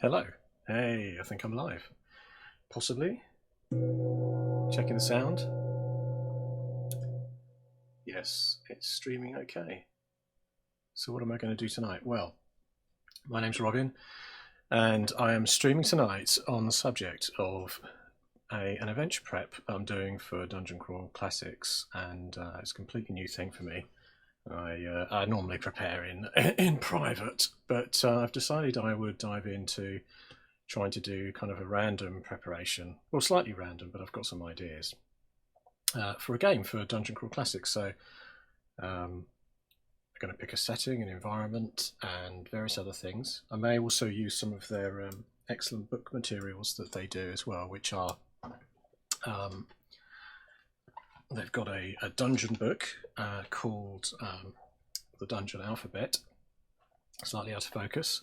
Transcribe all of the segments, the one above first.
Hello. Hey, I think I'm live. Possibly. Checking the sound. Yes, it's streaming okay. So what am I going to do tonight? Well, my name's Robin, and I am streaming tonight on the subject of an adventure prep I'm doing for Dungeon Crawl Classics, and it's a completely new thing for me. I normally prepare in private, but I've decided I would dive into trying to do kind of a random preparation, well, slightly random, but I've got some ideas for a game for Dungeon Crawl Classics. So I'm going to pick a setting, an environment, and various other things. I may also use some of their excellent book materials that they do as well, which are they've got a dungeon book called The Dungeon Alphabet, slightly out of focus,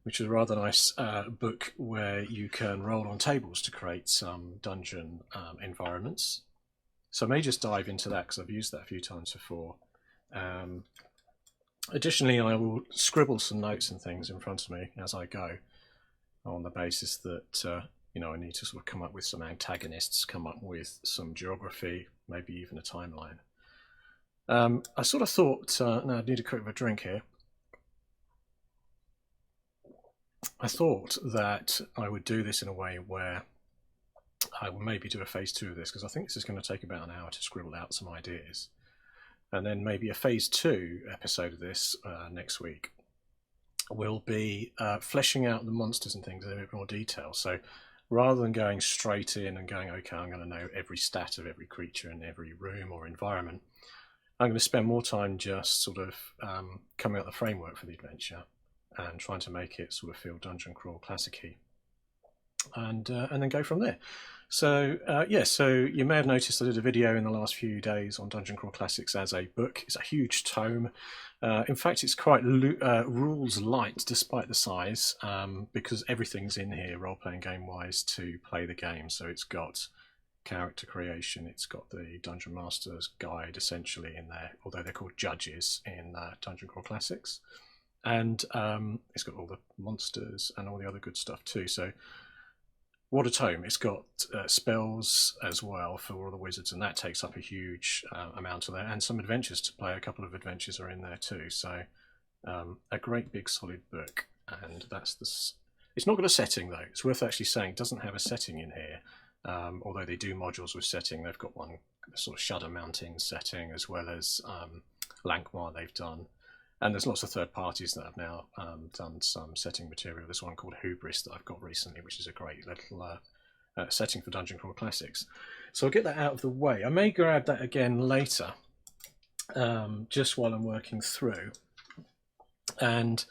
which is a rather nice book where you can roll on tables to create some dungeon environments. So I may just dive into that because I've used that a few times before. Additionally, I will scribble some notes and things in front of me as I go, on the basis that I need to sort of come up with some antagonists, come up with some geography, maybe even a timeline. I sort of thought, now I need a quick of a drink here. I thought that I would do this in a way where I will maybe do a phase 2 of this, because I think this is going to take about an hour to scribble out some ideas. And then maybe a phase 2 episode of this next week will be fleshing out the monsters and things in a bit more detail. So rather than going straight in and going, okay, I'm going to know every stat of every creature in every room or environment, I'm going to spend more time just sort of coming up with the framework for the adventure and trying to make it sort of feel Dungeon Crawl Classic-y, and then go from there. So so you may have noticed I did a video in the last few days on Dungeon Crawl Classics as a book. It's a huge tome. In fact, it's quite rules light despite the size, because everything's in here role-playing game-wise to play the game. So it's got character creation, it's got the Dungeon Master's Guide essentially in there, although they're called judges in Dungeon Crawl Classics. And it's got all the monsters and all the other good stuff too. So what a tome. It's got spells as well for all the wizards, and that takes up a huge amount of that, and some adventures to play. A couple of adventures are in there too. So a great big solid book, and that's this. It's not got a setting though. It's worth actually saying it doesn't have a setting in here, although they do modules with setting. They've got one sort of Shudder Mountain setting, as well as Lankmar they've done. And there's lots of third parties that have now done some setting material. There's one called Hubris that I've got recently, which is a great little setting for Dungeon Crawl Classics. So I'll get that out of the way. I may grab that again later, just while I'm working through. And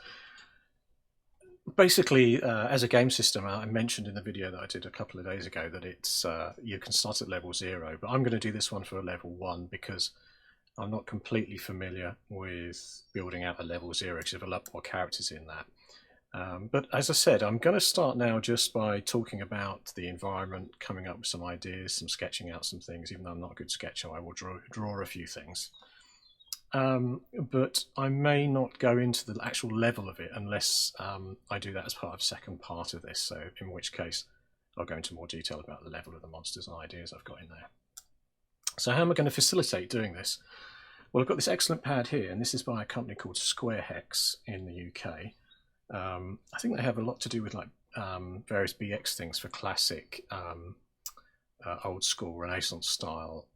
basically, as a game system, I mentioned in the video that I did a couple of days ago that it's you can start at level 0, but I'm going to do this one for a level 1 because I'm not completely familiar with building out a level 0 because there's a lot more characters in that. But as I said, I'm going to start now just by talking about the environment, coming up with some ideas, some sketching out some things. Even though I'm not a good sketcher, I will draw a few things. But I may not go into the actual level of it unless I do that as part of the second part of this. So in which case, I'll go into more detail about the level of the monsters and ideas I've got in there. So how am I going to facilitate doing this? Well, I've got this excellent pad here, and this is by a company called Square Hex in the UK. I think they have a lot to do with like various BX things for classic, old school Renaissance style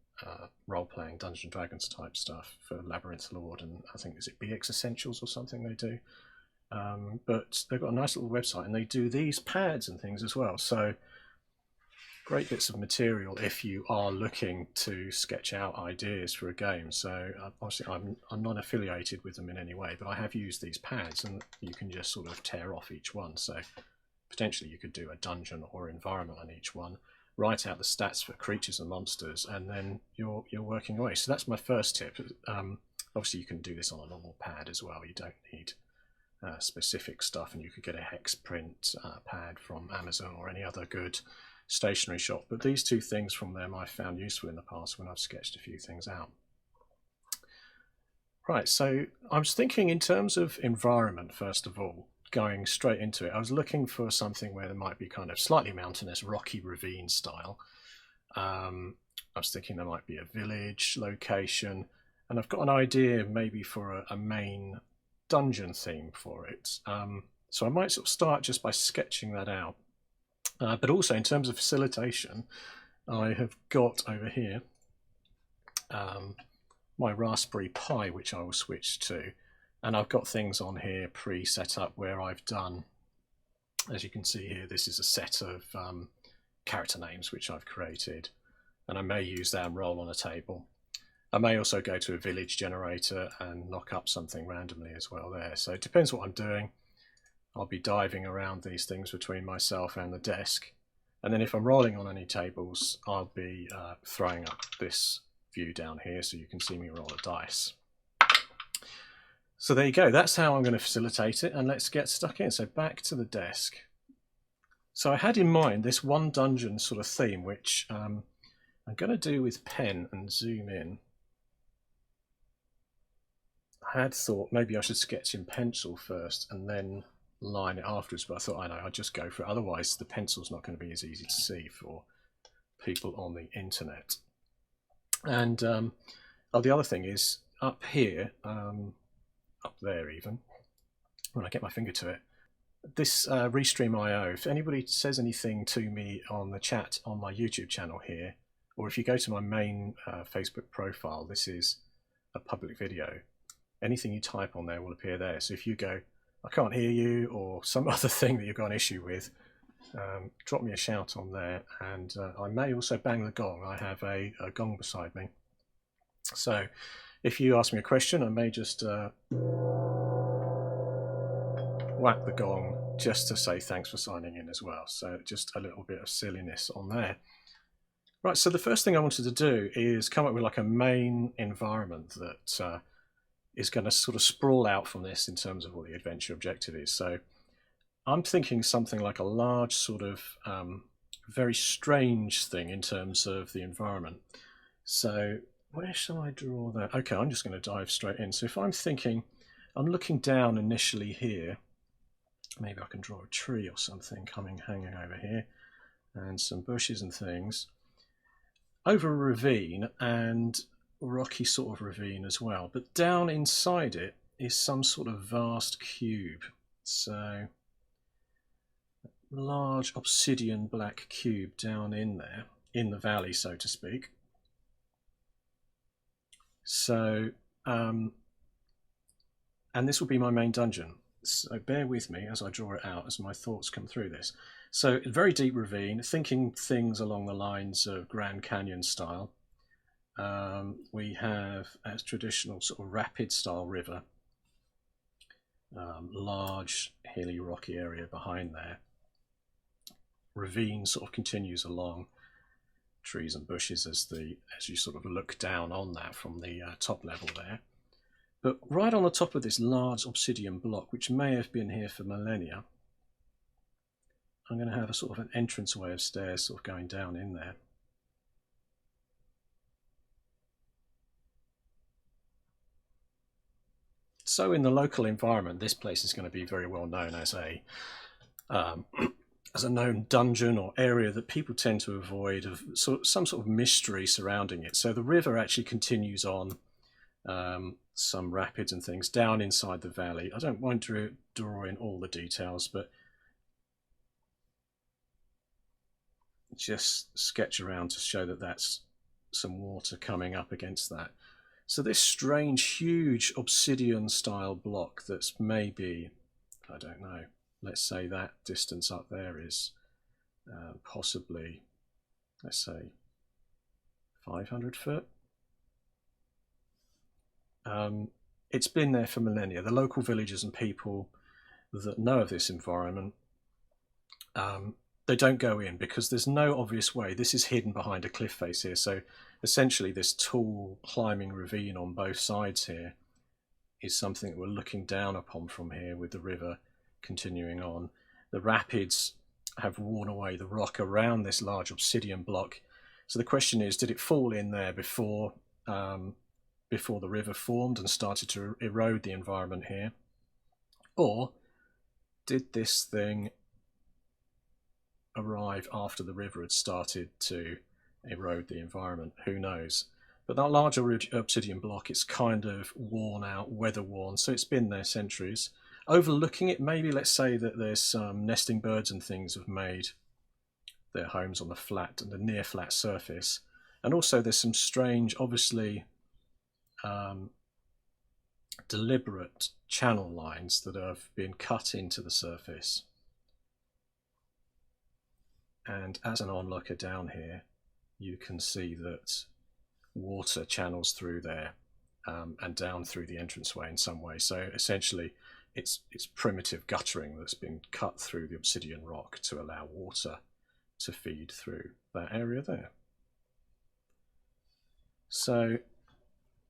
role-playing Dungeons and Dragons type stuff for Labyrinth Lord, and I think is it BX Essentials or something they do. But they've got a nice little website, and they do these pads and things as well. So great bits of material if you are looking to sketch out ideas for a game. So obviously I'm not affiliated with them in any way, but I have used these pads, and you can just sort of tear off each one. So potentially you could do a dungeon or environment on each one, write out the stats for creatures and monsters, and then you're working away. So that's my first tip. Obviously you can do this on a normal pad as well. You don't need specific stuff, and you could get a hex print pad from Amazon or any other good stationery shop, but these two things from them I've found useful in the past when I've sketched a few things out. Right, so I was thinking in terms of environment first of all, going straight into it, I was looking for something where there might be kind of slightly mountainous, rocky ravine style. I was thinking there might be a village location, and I've got an idea maybe for a main dungeon theme for it. So I might sort of start just by sketching that out. But also in terms of facilitation, I have got over here my Raspberry Pi, which I will switch to. And I've got things on here pre-set up where I've done, as you can see here, this is a set of character names which I've created. And I may use that and roll on a table. I may also go to a village generator and knock up something randomly as well there. So it depends what I'm doing. I'll be diving around these things between myself and the desk. And then if I'm rolling on any tables, I'll be throwing up this view down here so you can see me roll a dice. So there you go, that's how I'm going to facilitate it, and let's get stuck in. So back to the desk. So I had in mind this one dungeon sort of theme, which I'm going to do with pen and zoom in. I had thought maybe I should sketch in pencil first and then line it afterwards, but I thought, I know, I'll just go for it. Otherwise the pencil's not going to be as easy to see for people on the internet. And the other thing is, up here, up there even, when I get my finger to it, this Restream.io, if anybody says anything to me on the chat on my YouTube channel here, or if you go to my main Facebook profile, this is a public video, anything you type on there will appear there. So if you go, I can't hear you, or some other thing that you've got an issue with, drop me a shout on there, and I may also bang the gong. I have a gong beside me. So if you ask me a question, I may just whack the gong just to say thanks for signing in as well. So just a little bit of silliness on there. Right, so the first thing I wanted to do is come up with like a main environment that is going to sort of sprawl out from this in terms of what the adventure objective is. So I'm thinking something like a large sort of very strange thing in terms of the environment. So where shall I draw that? Okay, I'm just going to dive straight in. So if I'm thinking, I'm looking down initially here, maybe I can draw a tree or something hanging over here, and some bushes and things, over a ravine, and rocky sort of ravine as well. But down inside it is some sort of vast cube. So large obsidian black cube down in there, in the valley, so to speak. So, and this will be my main dungeon. So bear with me as I draw it out, as my thoughts come through this. So a very deep ravine, thinking things along the lines of Grand Canyon style. We have a traditional sort of rapid style river, large hilly rocky area behind there. Ravine sort of continues along, trees and bushes as you sort of look down on that from the top level there. But right on the top of this large obsidian block, which may have been here for millennia, I'm going to have a sort of an entranceway of stairs sort of going down in there. So in the local environment, this place is going to be very well known as a known dungeon or area that people tend to avoid, of some sort of mystery surrounding it. So the river actually continues on, some rapids and things down inside the valley. I don't want to draw in all the details, but just sketch around to show that that's some water coming up against that. So this strange, huge obsidian style block that's maybe, I don't know, let's say that distance up there is possibly, let's say, 500 foot. It's been there for millennia. The local villagers and people that know of this environment, they don't go in because there's no obvious way. This is hidden behind a cliff face here. So essentially this tall climbing ravine on both sides here is something that we're looking down upon from here, with the river continuing on. The rapids have worn away the rock around this large obsidian block. So the question is, did it fall in there before the river formed and started to erode the environment here? Or did this thing arrive after the river had started to erode the environment? Who knows? But that larger obsidian block, it's kind of worn out, weather worn, so it's been there centuries. Overlooking it, maybe let's say that there's some nesting birds and things have made their homes on the flat and the near flat surface. And also there's some strange, obviously deliberate channel lines that have been cut into the surface. And as an onlooker down here, you can see that water channels through there and down through the entranceway in some way. So essentially it's primitive guttering that's been cut through the obsidian rock to allow water to feed through that area there. So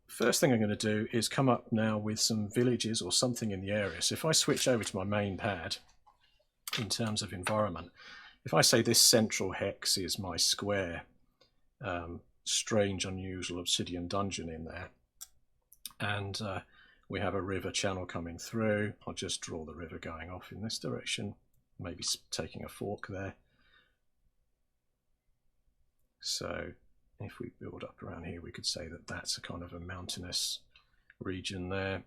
first thing I'm going to do is come up now with some villages or something in the area. So if I switch over to my main pad in terms of environment, if I say this central hex is my square, strange, unusual obsidian dungeon in there, and we have a river channel coming through, I'll just draw the river going off in this direction, maybe taking a fork there. So if we build up around here, we could say that that's a kind of a mountainous region there,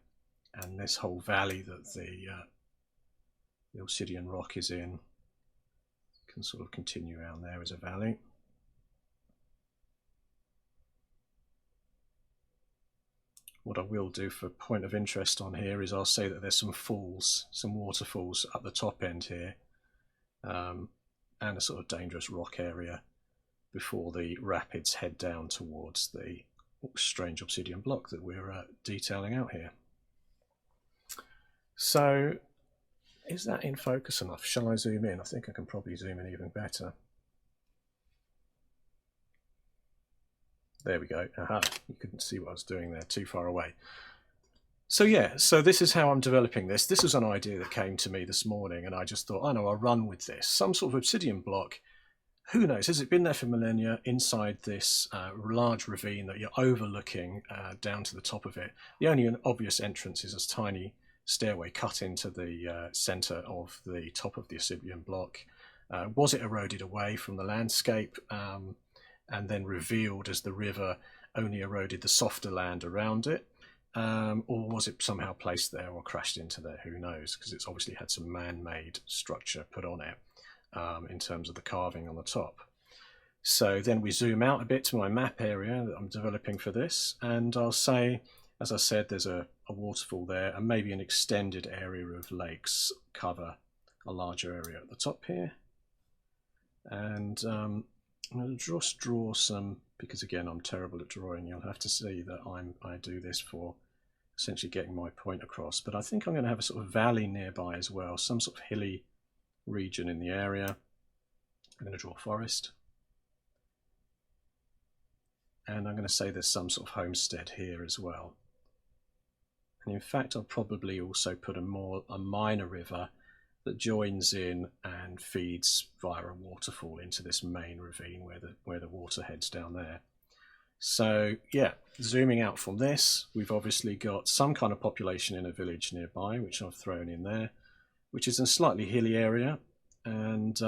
and this whole valley that the obsidian rock is in can sort of continue around there as a valley. What I will do for point of interest on here is I'll say that there's some falls, some waterfalls up the top end here, and a sort of dangerous rock area before the rapids head down towards the strange obsidian block that we're detailing out here. So is that in focus enough? Shall I zoom in? I think I can probably zoom in even better. There we go. Aha, you couldn't see what I was doing there, too far away. So yeah, so this is how I'm developing this. This was an idea that came to me this morning, and I just thought, I know, I'll run with this. Some sort of obsidian block. Who knows? Has it been there for millennia inside this large ravine that you're overlooking down to the top of it? The only obvious entrance is a tiny stairway cut into the centre of the top of the obsidian block. Was it eroded away from the landscape and then revealed as the river only eroded the softer land around it? Or was it somehow placed there or crashed into there? Who knows? Because it's obviously had some man-made structure put on it. In terms of the carving on the top. So then we zoom out a bit to my map area that I'm developing for this, and I'll say, as I said, there's a waterfall there, and maybe an extended area of lakes cover a larger area at the top here. And I'm going to just draw some, because again I'm terrible at drawing, you'll have to see that I do this for essentially getting my point across, but I think I'm going to have a sort of valley nearby as well, some sort of hilly region in the area. I'm going to draw a forest, and I'm going to say there's some sort of homestead here as well. And in fact I'll probably also put a minor river that joins in and feeds via a waterfall into this main ravine where the water heads down there. So yeah, zooming out from this, we've obviously got some kind of population in a village nearby, which I've thrown in there, which is a slightly hilly area, and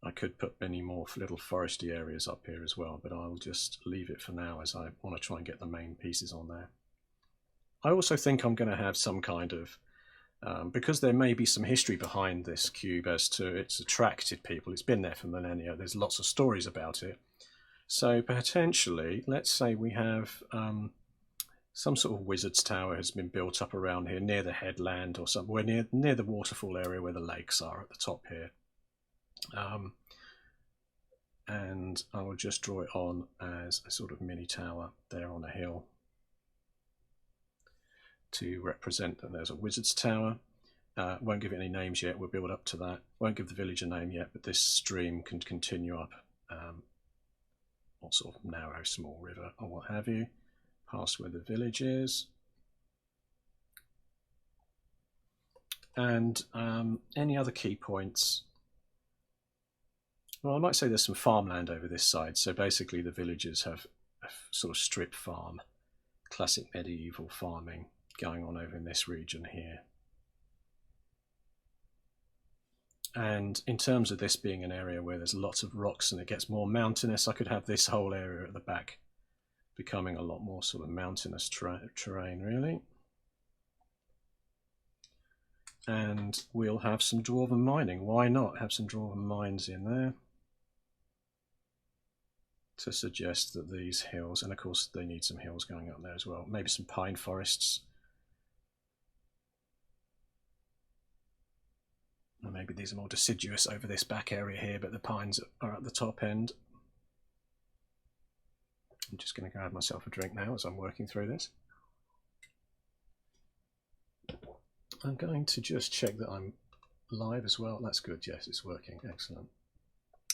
I could put many more little foresty areas up here as well, but I'll just leave it for now as I want to try and get the main pieces on there. I also think I'm going to have some kind of, because there may be some history behind this cube as to it's attracted people, it's been there for millennia, there's lots of stories about it. So potentially, let's say we have some sort of wizard's tower has been built up around here near the headland or somewhere near the waterfall area where the lakes are at the top here. And I will just draw it on as a sort of mini tower there on a hill to represent that there's a wizard's tower. Won't give it any names yet, we'll build up to that. Won't give the village a name yet, but this stream can continue up or sort of narrow small river or what have you, past where the village is. And any other key points? Well, I might say there's some farmland over this side. So basically the villagers have a sort of strip farm, classic medieval farming going on over in this region here. And in terms of this being an area where there's lots of rocks and it gets more mountainous, I could have this whole area at the back becoming a lot more sort of mountainous terrain, really. And we'll have some dwarven mining. Why not have some dwarven mines in there to suggest that these hills, and of course they need some hills going up there as well, maybe some pine forests. And maybe these are more deciduous over this back area here, but the pines are at the top end. I'm just going to grab myself a drink now as I'm working through this. I'm going to just check that I'm live as well. That's good, yes, it's working, excellent.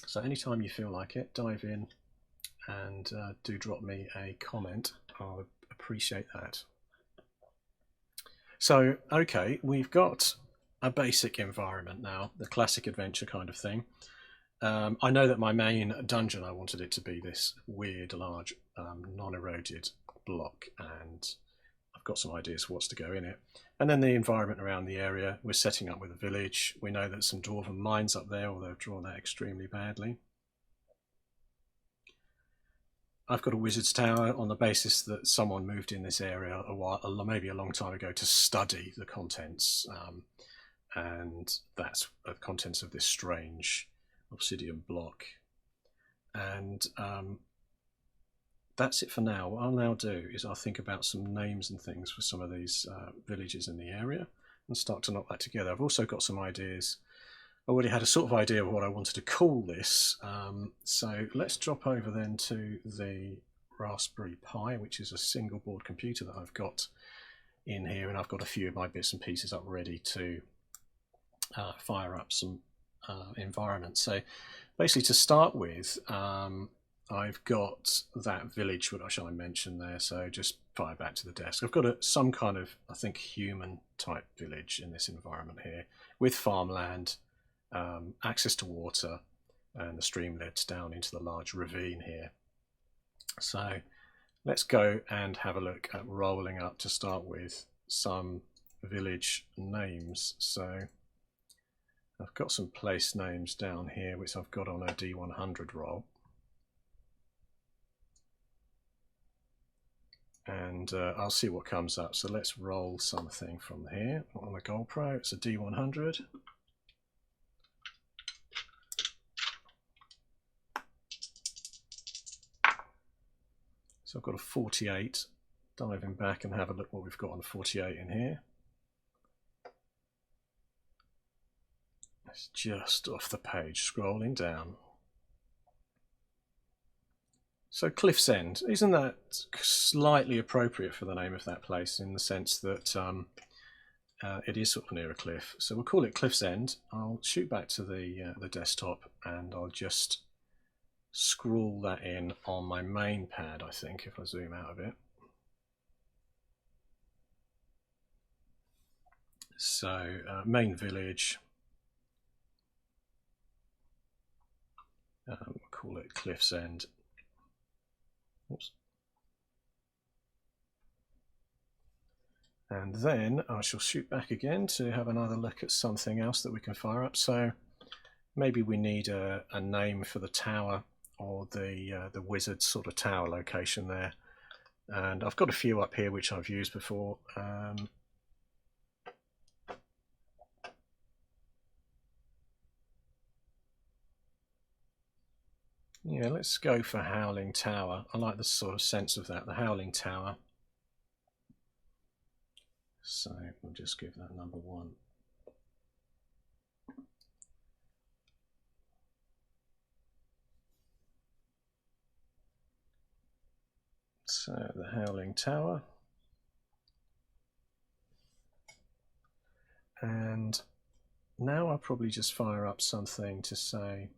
So anytime you feel like it, dive in and do drop me a comment. I'll appreciate that. So, okay, we've got a basic environment now, the classic adventure kind of thing. I know that my main dungeon, I wanted it to be this weird, large, non-eroded block, and I've got some ideas for what's to go in it. And then the environment around the area, we're setting up with a village. We know that some dwarven mines up there, although I've drawn that extremely badly. I've got a wizard's tower on the basis that someone moved in this area a while, maybe a long time ago, to study the contents. And that's the contents of this strange obsidian block. And that's it for now. What I'll now do is I'll think about some names and things for some of these villages in the area and start to knock that together. I've also got some ideas. I already had a sort of idea of what I wanted to call this. So let's drop over then to the Raspberry Pi, which is a single board computer that I've got in here, and I've got a few of my bits and pieces up ready to fire up some environments. So basically, to start with, I've got that village which I mentioned there, so just fire back to the desk. I've got some kind of, I think, human type village in this environment here, with farmland, access to water, and the stream leads down into the large ravine here. So let's go and have a look at rolling up, to start with, some village names. So I've got some place names down here which I've got on a D100 roll, and I'll see what comes up. So let's roll something from here on the GoPro. It's a D100. So I've got a 48. Diving back and have a look what we've got on 48 in here. It's just off the page, scrolling down. So Cliff's End, isn't that slightly appropriate for the name of that place, in the sense that it is sort of near a cliff? So we'll call it Cliff's End. I'll shoot back to the desktop and I'll just scroll that in on my main pad, I think, if I zoom out of it. So main village, we'll call it Cliff's End. Oops. And then I shall shoot back again to have another look at something else that we can fire up. So maybe we need a name for the tower, or the wizard sort of tower location there. And I've got a few up here which I've used before. Yeah, let's go for Howling Tower. I like the sort of sense of that, the Howling Tower. So we'll just give that number 1. So the Howling Tower. And now I'll probably just fire up something to say,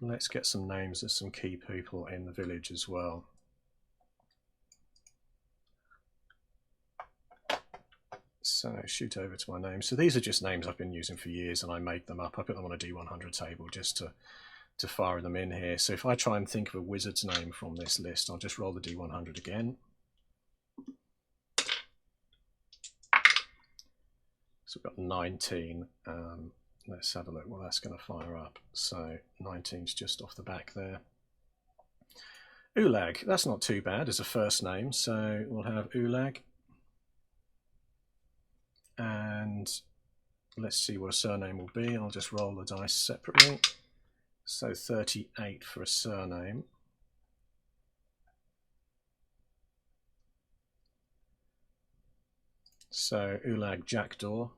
let's get some names of some key people in the village as well. So shoot over to my names. So these are just names I've been using for years, and I made them up. I put them on a D100 table just to fire them in here. So if I try and think of a wizard's name from this list, I'll just roll the D100 again. So we've got 19. let's have a look. Well, that's going to fire up. So 19's just off the back there. Ulag, that's not too bad as a first name. So we'll have Ulag. And let's see what a surname will be. I'll just roll the dice separately. So 38 for a surname. So Ulag Jackdaw.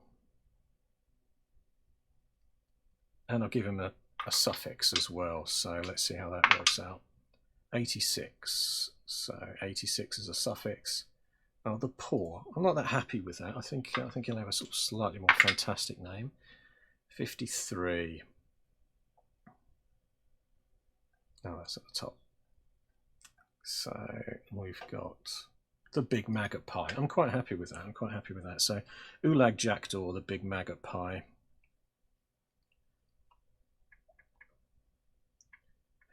And I'll give him a suffix as well. So let's see how that works out. 86. So 86 is a suffix. Oh, the poor. I'm not that happy with that. I think he'll have a sort of slightly more fantastic name. 53. Oh, that's at the top. So we've got the big maggot pie. I'm quite happy with that. I'm quite happy with that. So Ulag Jackdaw, the big maggot pie.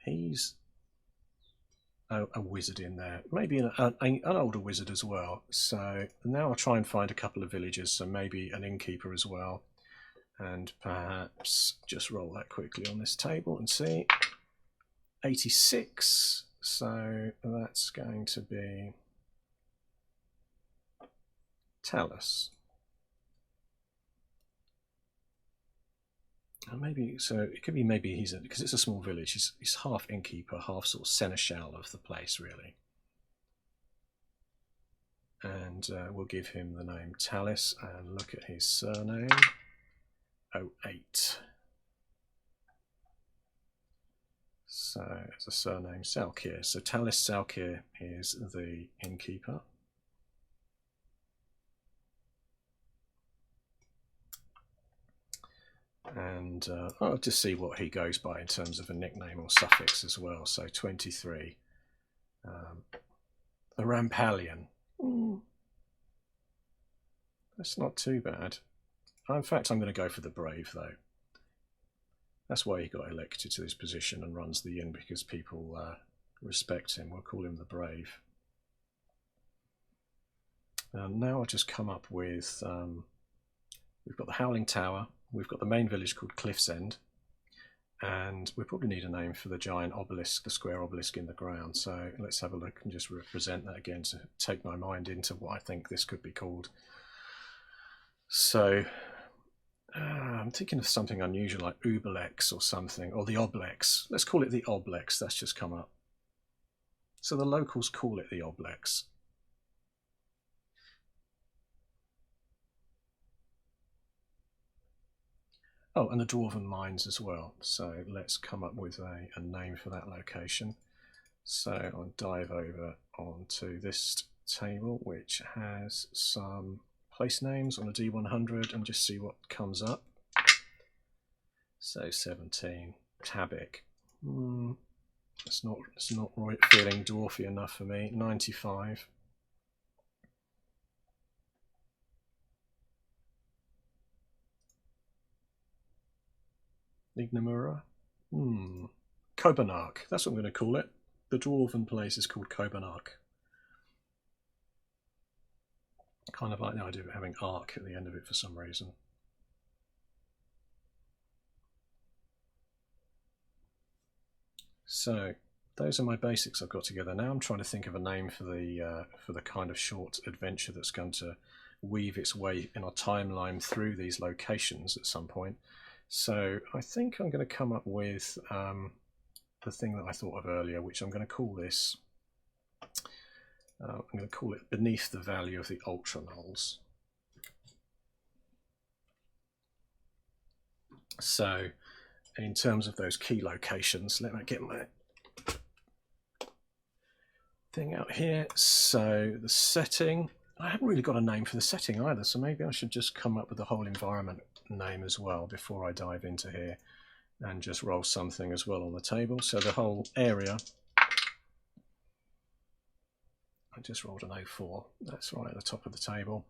He's a wizard in there, maybe an older wizard as well. So now I'll try and find a couple of villagers, so maybe an innkeeper as well, and perhaps just roll that quickly on this table and see. 86, so that's going to be Talus. Maybe, so it could be maybe he's, because it's a small village, he's half innkeeper, half sort of seneschal of the place, really. And we'll give him the name Talus and look at his surname. 08. So it's a surname Salkir. So Talus Salkir is the innkeeper. And I'll just see what he goes by in terms of a nickname or suffix as well. So 23. A Rampalion. That's not too bad. In fact, I'm going to go for the Brave, though. That's why he got elected to this position and runs the inn, because people respect him. We'll call him the Brave. Now I'll just come up with... we've got the Howling Tower. We've got the main village called Cliff's End, and we probably need a name for the giant obelisk, the square obelisk in the ground. So let's have a look and just represent that again to take my mind into what I think this could be called. So I'm thinking of something unusual like Ubelex or something, or the Oblex. Let's call it the Oblex. That's just come up. So the locals call it the Oblex. Oh, and the Dwarven Mines as well. So let's come up with a name for that location. So I'll dive over onto this table, which has some place names on a D100, and just see what comes up. So 17, Tabik. It's not right feeling dwarfy enough for me. 95. Ignamura? Kobanark. That's what I'm going to call it. The dwarven place is called Kobanark. Kind of like the idea of having arc at the end of it for some reason. So those are my basics I've got together. Now I'm trying to think of a name for the kind of short adventure that's going to weave its way in our timeline through these locations at some point. So I think I'm going to come up with the thing that I thought of earlier, which I'm going to call this. I'm going to call it Beneath the Valley of the Ultranulls. So in terms of those key locations, let me get my thing out here. So the setting, I haven't really got a name for the setting either, so maybe I should just come up with the whole environment name as well before I dive into here, and just roll something as well on the table. So the whole area, I just rolled an 04, that's right at the top of the table.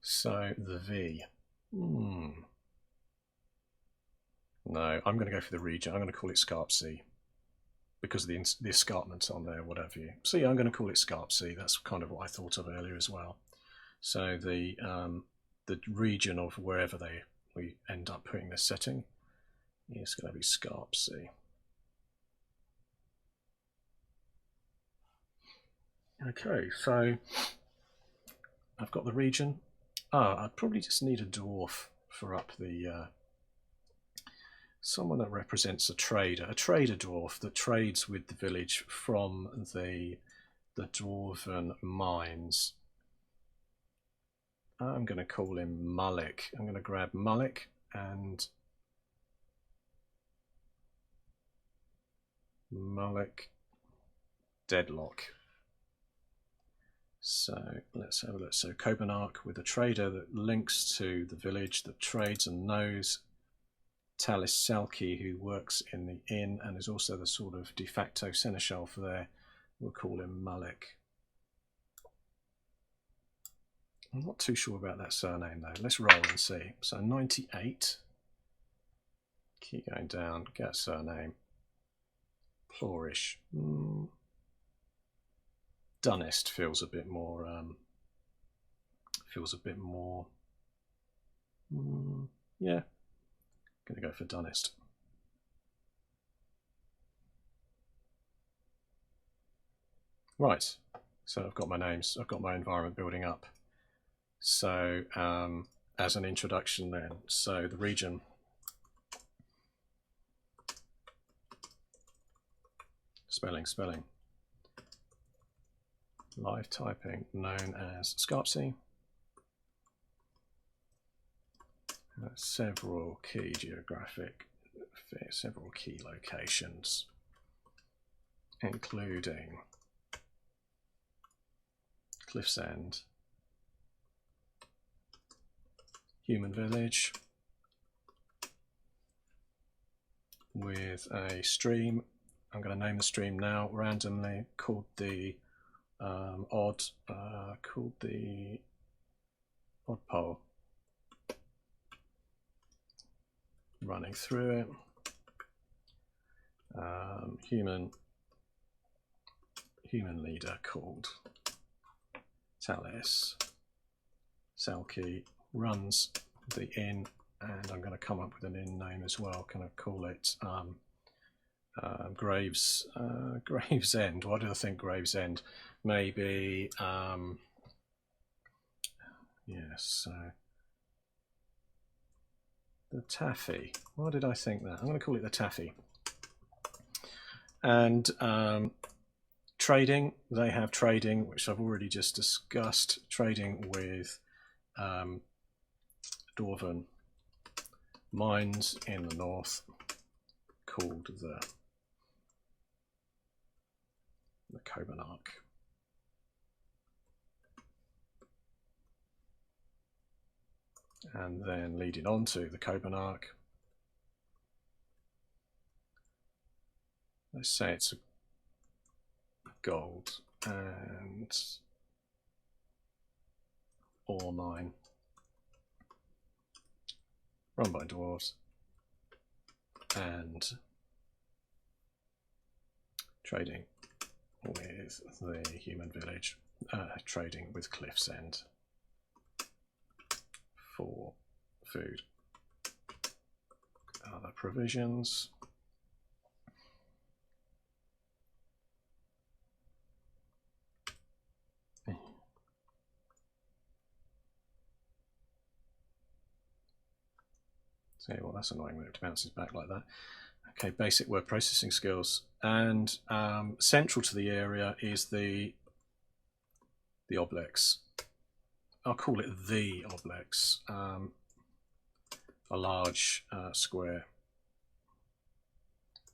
So the V, no, I'm going to go for the region. I'm going to call it Scarp Sea, because of the escarpments on there, whatever you. So yeah, I'm going to call it Scarp Sea. That's kind of what I thought of earlier as well. So the region of wherever we end up putting this setting. It's going to be Scarp C. Okay, so I've got the region. I'd probably just need a dwarf for up the someone that represents a trader dwarf that trades with the village from the dwarven mines. I'm going to call him Mullick. I'm going to grab Mullick and Mullick Deadlock. So let's have a look. So Copenarch with a trader that links to the village that trades and knows Talis Salki, who works in the inn and is also the sort of de facto seneschal for there. We'll call him Mullick. I'm not too sure about that surname though. Let's roll and see. So 98. Keep going down. Get surname. Flourish. Dunnest feels a bit more. Yeah. Gonna go for Dunnest. Right. So I've got my names. I've got my environment building up. So as an introduction then, so the region, spelling, live typing known as Scarpsea, several key locations, including Cliff's End, Human Village, with a stream. I'm going to name the stream now randomly, called the Odd Pole. Running through it. Human leader called Talis Salki runs the inn, and I'm going to come up with an inn name as well. Can I call it Gravesend? What do I think Gravesend? Maybe yes, the Taffy. Why did I think that? I'm going to call it the Taffy. And trading, they have trading, which I've already just discussed, trading with Dwarven mines in the north, called the Copenarch. And then leading on to the Copenarch, let's say it's a gold and ore mine run by dwarves and trading with the human village, trading with Cliff's End for food, other provisions. So, well, that's annoying when it bounces back like that. Okay, basic word processing skills, and central to the area is the oblex. I'll call it the oblex, a large square,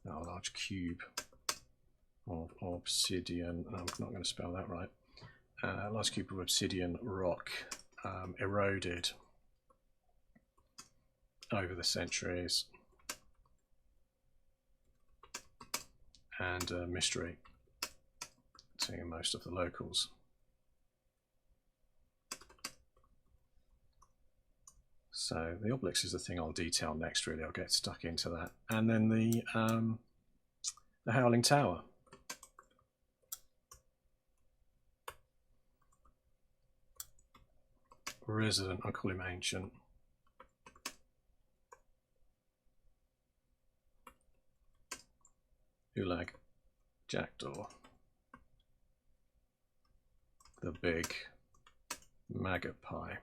no, a large cube of obsidian. I'm not going to spell that right. A large cube of obsidian rock, eroded over the centuries, and a mystery to most of the locals. So the obelisk is the thing I'll detail next, really. I'll get stuck into that. And then the Howling Tower. Resident, I'll call him Ancient. Ulag Jackdaw, the big magpie.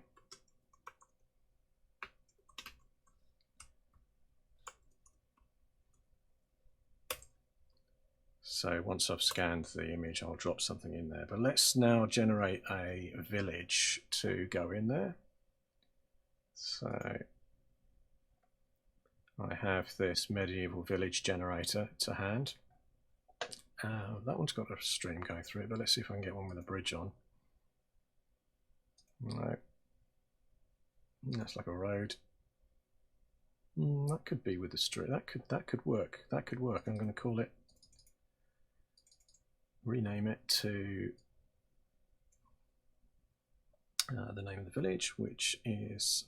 So once I've scanned the image, I'll drop something in there. But let's now generate a village to go in there. So I have this medieval village generator to hand. That one's got a stream going through it, but let's see if I can get one with a bridge on. No, that's like a road. That could be with the stream. That could work. That could work. I'm going to call it. Rename it to the name of the village, which is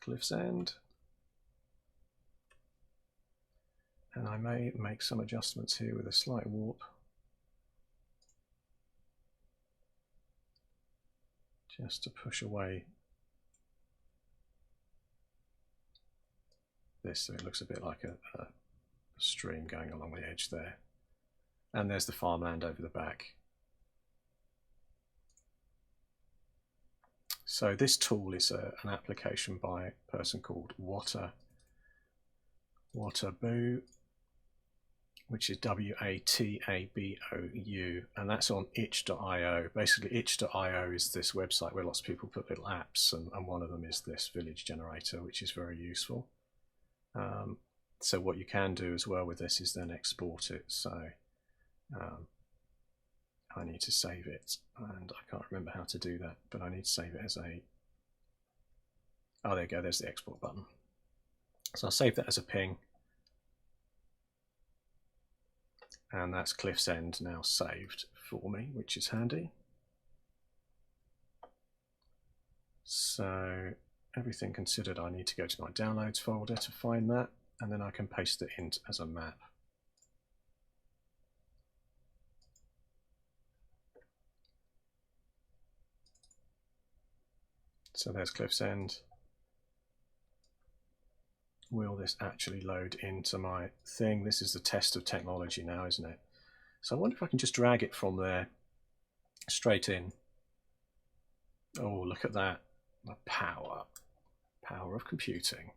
Cliff's End. And I may make some adjustments here with a slight warp. Just to push away this so it looks a bit like a stream going along the edge there. And there's the farmland over the back. So this tool is an application by a person called Watabou, which is WATABOU, and that's on itch.io. Basically, itch.io is this website where lots of people put little apps, and one of them is this village generator, which is very useful. So what you can do as well with this is then export it. So I need to save it, and I can't remember how to do that, but I need to save it as a... Oh, there you go, there's the export button. So I'll save that as a ping. And that's Cliff's End now saved for me, which is handy. So everything considered, I need to go to my downloads folder to find that, and then I can paste it in as a map. So there's Cliff's End. Will this actually load into my thing? This is the test of technology now, isn't it? So I wonder if I can just drag it from there straight in. Oh, look at that. The power of computing.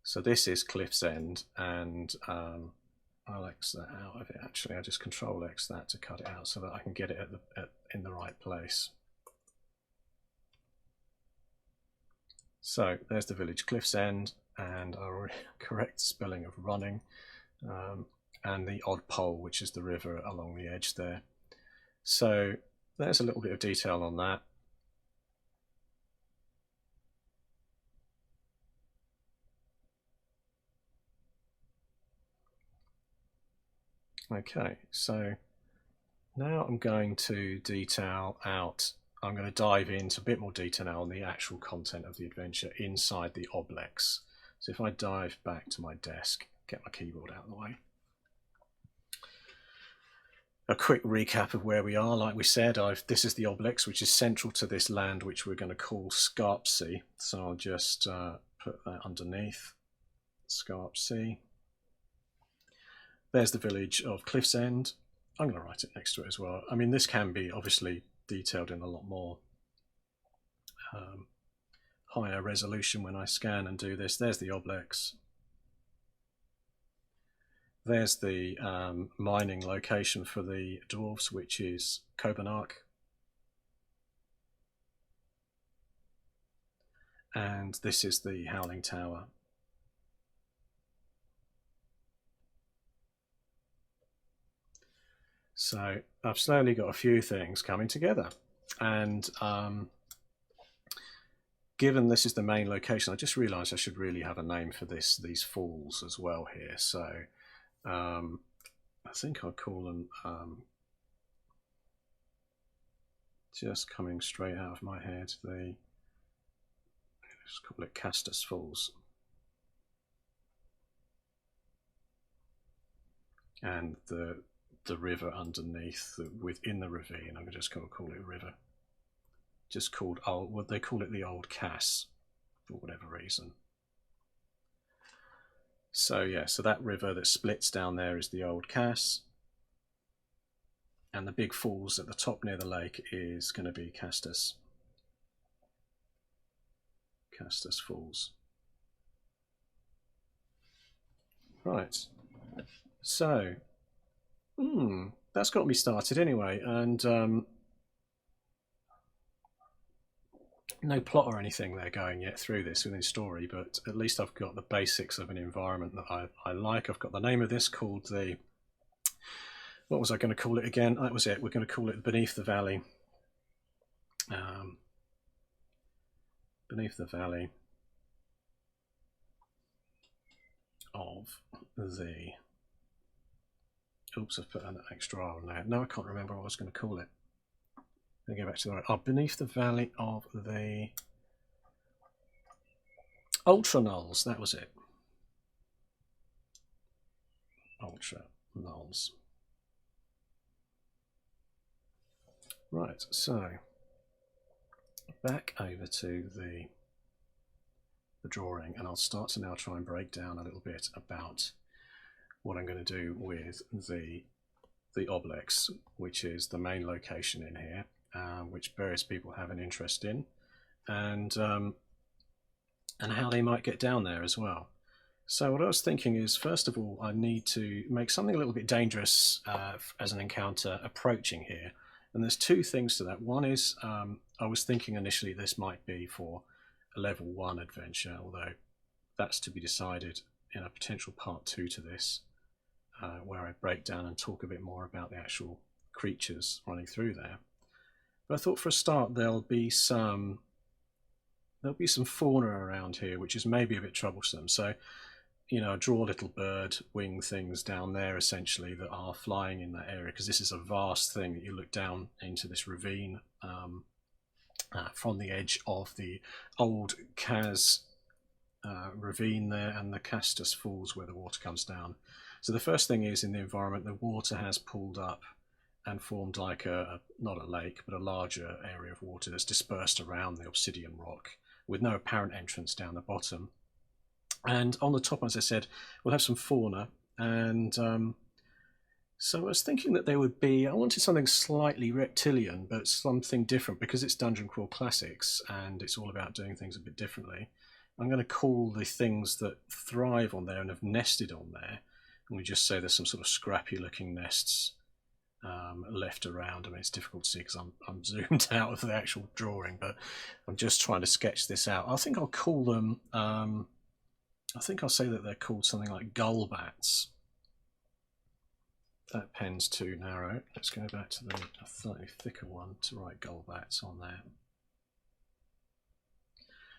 So this is Cliff's End, and I'll X that out of it. Actually, I just Control X that to cut it out so that I can get it in the right place. So there's the village Cliff's End, and I'll correct the spelling of running, and the odd pole, which is the river along the edge there. So there's a little bit of detail on that. Okay, so now I'm going to detail out, I'm going to dive into a bit more detail now on the actual content of the adventure inside the Oblex. So if I dive back to my desk, get my keyboard out of the way. A quick recap of where we are. Like we said, this is the Oblex, which is central to this land, which we're going to call Scarpsea. So I'll just put that underneath, Scarpsea. There's the village of Cliff's End. I'm going to write it next to it as well. I mean, this can be obviously detailed in a lot more higher resolution when I scan and do this. There's the Oblex. There's the mining location for the dwarves, which is Cobanark. And this is the Howling Tower. So I've slowly got a few things coming together, and given this is the main location, I just realized I should really have a name for these falls as well here. So I think I'll call them, just coming straight out of my head, let's call it Castus Falls. And the river underneath, within the ravine, I'm just going to call it river. Just called old, well, they call it the Old Cass for whatever reason. So yeah, so that river that splits down there is the old Cass, and the big falls at the top near the lake is going to be Castus Falls. Right, so that's got me started anyway, and no plot or anything there going yet through this within story, but at least I've got the basics of an environment that I like. I've got the name of this called the, what was I going to call it again? That was it. We're going to call it Beneath the Valley. Beneath the Valley of the, oops, I've put an extra R on there. No, I can't remember what I was going to call it. Let me go back to the right. Oh, Beneath the Valley of the Ultra Nulls, that was it. Ultra Nulls. Right, so back over to the drawing, and I'll start to now try and break down a little bit about what I'm going to do with the obelix, which is the main location in here, which various people have an interest in, and how they might get down there as well. So what I was thinking is, first of all, I need to make something a little bit dangerous as an encounter approaching here. And there's two things to that. One is, I was thinking initially this might be for a level 1 adventure, although that's to be decided in a potential part 2 to this, where I break down and talk a bit more about the actual creatures running through there. But I thought for a start there'll be some fauna around here, which is maybe a bit troublesome. So, you know, I draw little bird wing things down there essentially that are flying in that area, because this is a vast thing that you look down into this ravine from the edge of the old Kaz ravine there, and the Castus Falls where the water comes down. So the first thing is, in the environment, the water has pooled up and formed like not a lake, but a larger area of water that's dispersed around the obsidian rock with no apparent entrance down the bottom. And on the top, as I said, we'll have some fauna. And so I was thinking that there would be, I wanted something slightly reptilian, but something different, because it's Dungeon Crawl Classics and it's all about doing things a bit differently. I'm going to call the things that thrive on there and have nested on there, and we just say there's some sort of scrappy looking nests left around. I mean, it's difficult to see because I'm zoomed out of the actual drawing, but I'm just trying to sketch this out. I think I'll call them, I think I'll say that they're called something like gull bats. That pen's too narrow. Let's go back to the slightly thicker one to write gull bats on there.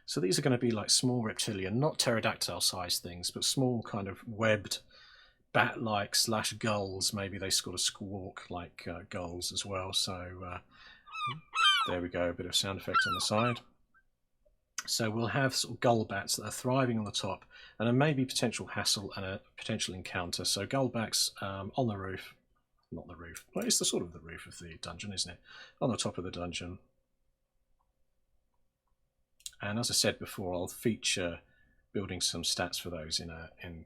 So these are going to be like small reptilian, not pterodactyl sized things, but small kind of webbed bat-like / gulls. Maybe they sort of squawk like gulls as well. So there we go, a bit of sound effect on the side. So we'll have sort of gull bats that are thriving on the top, and a maybe potential hassle and a potential encounter. So gull bats on the roof, not the roof, well, it's the sort of the roof of the dungeon, isn't it? On the top of the dungeon. And as I said before, I'll feature building some stats for those in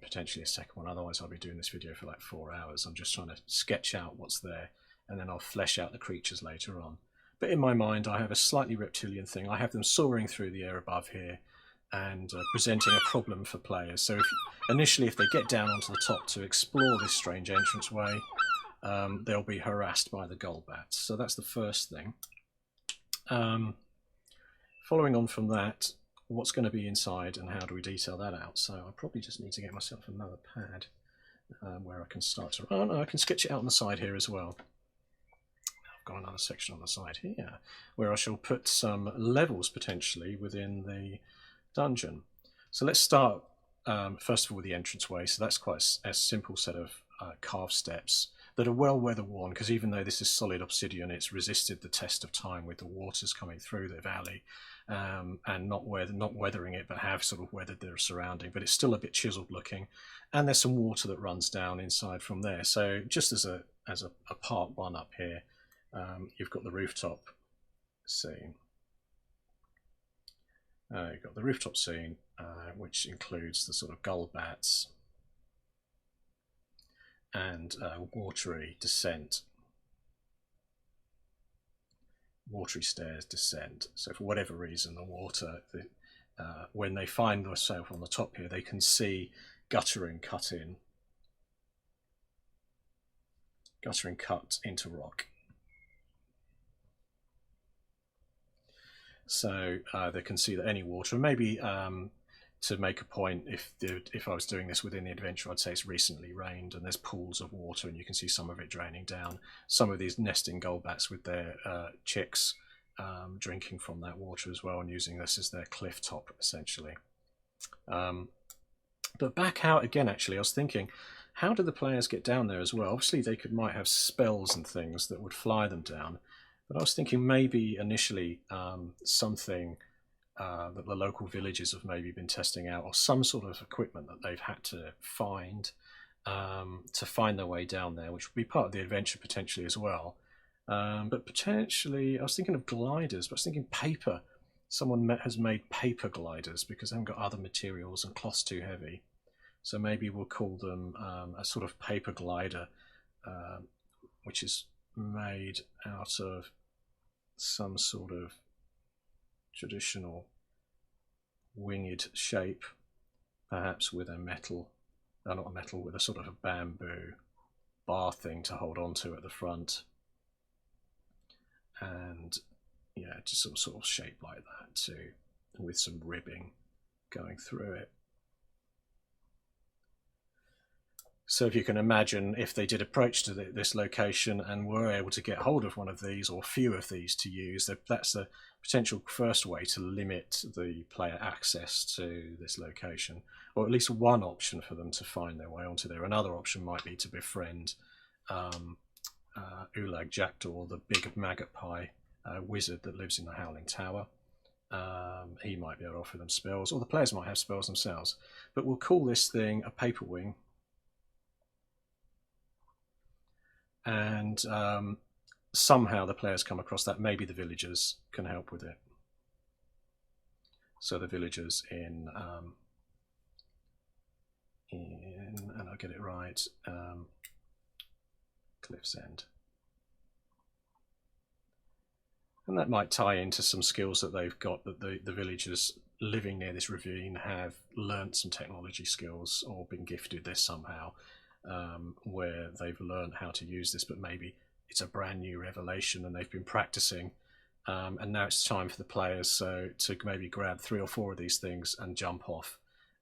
potentially a second one. Otherwise, I'll be doing this video for like 4 hours. I'm just trying to sketch out what's there, and then I'll flesh out the creatures later on. But in my mind, I have a slightly reptilian thing. I have them soaring through the air above here and presenting a problem for players. So initially, if they get down onto the top to explore this strange entranceway, they'll be harassed by the gull bats. So that's the first thing. Following on from that, what's going to be inside and how do we detail that out? So I probably just need to get myself another pad where I can start to... Oh no, I can sketch it out on the side here as well. Got another section on the side here where I shall put some levels potentially within the dungeon. So let's start first of all with the entranceway. So that's quite a simple set of carved steps that are well weather worn, because even though this is solid obsidian, it's resisted the test of time with the waters coming through the valley and not weathering it, but have sort of weathered their surrounding. But it's still a bit chiseled looking, and there's some water that runs down inside from there. So just as a part 1 up here, you've got the rooftop scene. You've got the rooftop scene, which includes the sort of gull bats and watery descent. Watery stairs descent. So for whatever reason, the water, when they find themselves on the top here, they can see guttering cut into rock. So they can see that any water, maybe to make a point, if I was doing this within the adventure, I'd say it's recently rained and there's pools of water and you can see some of it draining down. Some of these nesting goldbats with their chicks drinking from that water as well and using this as their cliff top, essentially. But back out again, actually, I was thinking, how do the players get down there as well? Obviously, they might have spells and things that would fly them down. But I was thinking maybe initially something that the local villages have maybe been testing out, or some sort of equipment that they've had to find their way down there, which would be part of the adventure potentially as well. But potentially, I was thinking of gliders, but I was thinking paper. Someone has made paper gliders because they haven't got other materials and cloth's too heavy. So maybe we'll call them a sort of paper glider, which is made out of some sort of traditional winged shape, perhaps with a metal, not a metal, with a sort of a bamboo bar thing to hold on to at the front, and yeah, just some sort of shape like that too, with some ribbing going through it. So if you can imagine, if they did approach to this location and were able to get hold of one of these or a few of these to use, that's a potential first way to limit the player access to this location, or at least one option for them to find their way onto there. Another option might be to befriend Ulag Jackdaw, the big maggot pie wizard that lives in the Howling Tower. He might be able to offer them spells, or the players might have spells themselves. But we'll call this thing a paper wing. And somehow the players come across that. Maybe the villagers can help with it. So the villagers in and I'll get it right, Cliff's End. And that might tie into some skills that they've got, that the villagers living near this ravine have learnt some technology skills or been gifted this somehow. Where they've learned how to use this, but maybe it's a brand new revelation and they've been practicing, and now it's time for the players to maybe grab 3 or 4 of these things and jump off,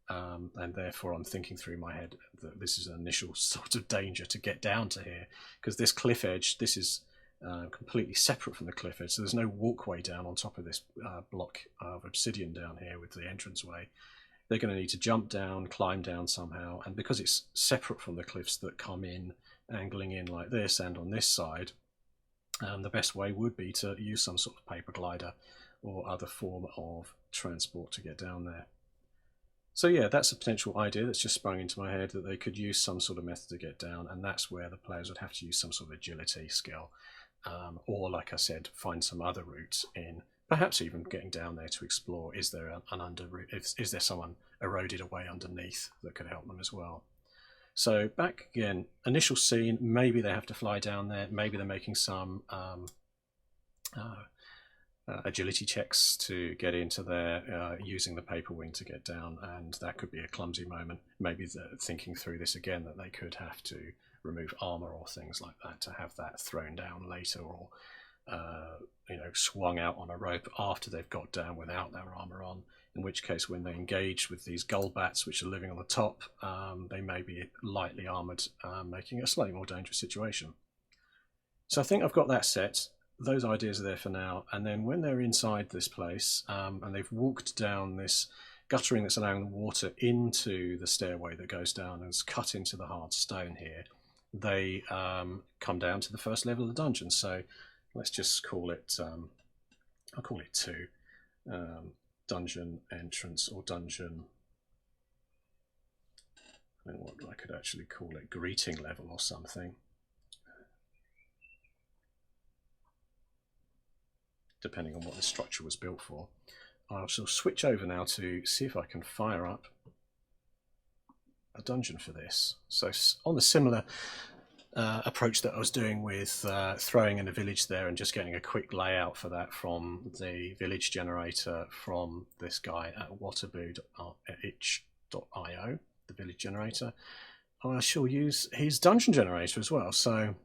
and therefore I'm thinking through my head that this is an initial sort of danger to get down to here, because this cliff edge, this is completely separate from the cliff edge, so there's no walkway down on top of this block of obsidian down here with the entranceway. They're going to need to jump down, climb down somehow, and because it's separate from the cliffs that come in, angling in like this, and on this side, the best way would be to use some sort of paper glider or other form of transport to get down there. So yeah, that's a potential idea that's just sprung into my head, that they could use some sort of method to get down, and that's where the players would have to use some sort of agility skill, or like I said, find some other routes in. Perhaps even getting down there to explore, is there an under route? Is there someone eroded away underneath that could help them as well? So back again, initial scene, maybe they have to fly down there, maybe they're making some agility checks to get into there, using the paper wing to get down, and that could be a clumsy moment. Maybe they're thinking through this again, that they could have to remove armor or things like that to have that thrown down later, or swung out on a rope after they've got down without their armor on, in which case when they engage with these goldbats which are living on the top, they may be lightly armored, making it a slightly more dangerous situation. So I think I've got that set. Those ideas are there for now, and then when they're inside this place, and they've walked down this guttering that's allowing the water into the stairway that goes down and is cut into the hard stone here, they come down to the first level of the dungeon. So let's just call it, I'll call it 2, dungeon entrance, or dungeon, I don't know what I could actually call it, greeting level or something, depending on what the structure was built for. I shall switch over now to see if I can fire up a dungeon for this. So on the similar approach that I was doing with throwing in a village there and just getting a quick layout for that from the village generator from this guy at waterboot.itch.io, the village generator, I shall use his dungeon generator as well. So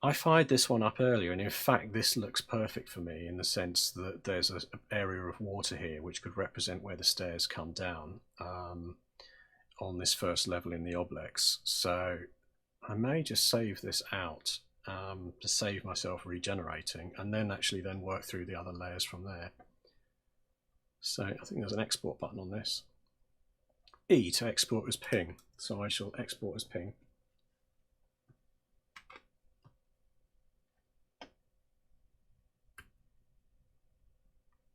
I fired this one up earlier, and in fact this looks perfect for me in the sense that there's an area of water here which could represent where the stairs come down on this first level in the oblex. So I may just save this out to save myself regenerating, and then actually then work through the other layers from there. So I think there's an export button on this. E to export as ping, so I shall export as ping.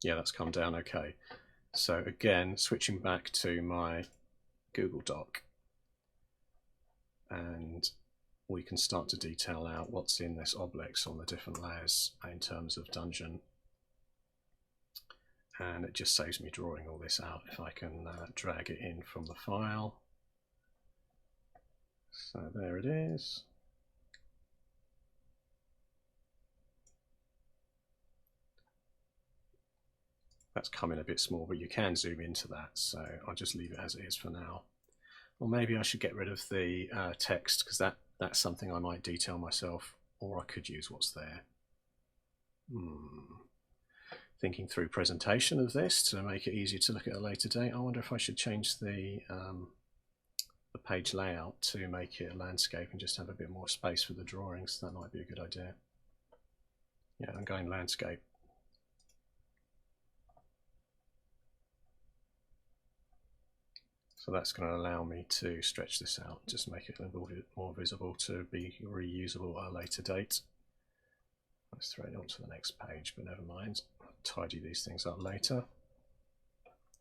Yeah, that's come down okay. So again, switching back to my Google Doc, and we can start to detail out what's in this oblex on the different layers in terms of dungeon. And it just saves me drawing all this out if I can drag it in from the file. So there it is. That's coming a bit small, but you can zoom into that, so I'll just leave it as it is for now. Or maybe I should get rid of the text, because that's something I might detail myself, or I could use what's there. Thinking through presentation of this to make it easier to look at a later date. I wonder if I should change the page layout to make it a landscape and just have a bit more space for the drawings. That might be a good idea. Yeah, I'm going landscape. So that's going to allow me to stretch this out, just make it a little bit more visible to be reusable at a later date. Let's throw it onto the next page, but never mind. I'll tidy these things up later.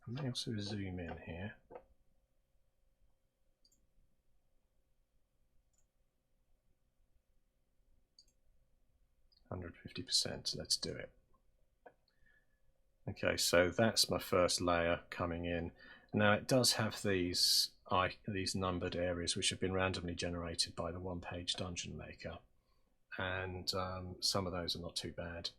I may also zoom in here. 150%, let's do it. Okay, so that's my first layer coming in. Now it does have these numbered areas which have been randomly generated by the one-page dungeon maker, and some of those are not too bad.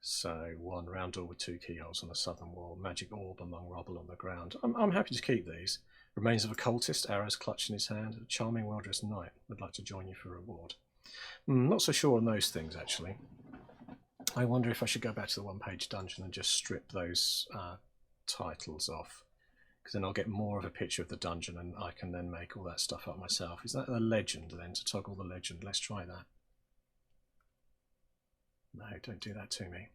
So one round door with 2 keyholes on the southern wall, magic orb among rubble on the ground. I'm happy to keep these. Remains of a cultist, arrows clutched in his hand, a charming well-dressed knight would like to join you for a reward. Not so sure on those things actually. I wonder if I should go back to the one-page dungeon and just strip those titles off, because then I'll get more of a picture of the dungeon and I can then make all that stuff up myself. Is that a legend then, to toggle the legend? Let's try that. No, don't do that to me.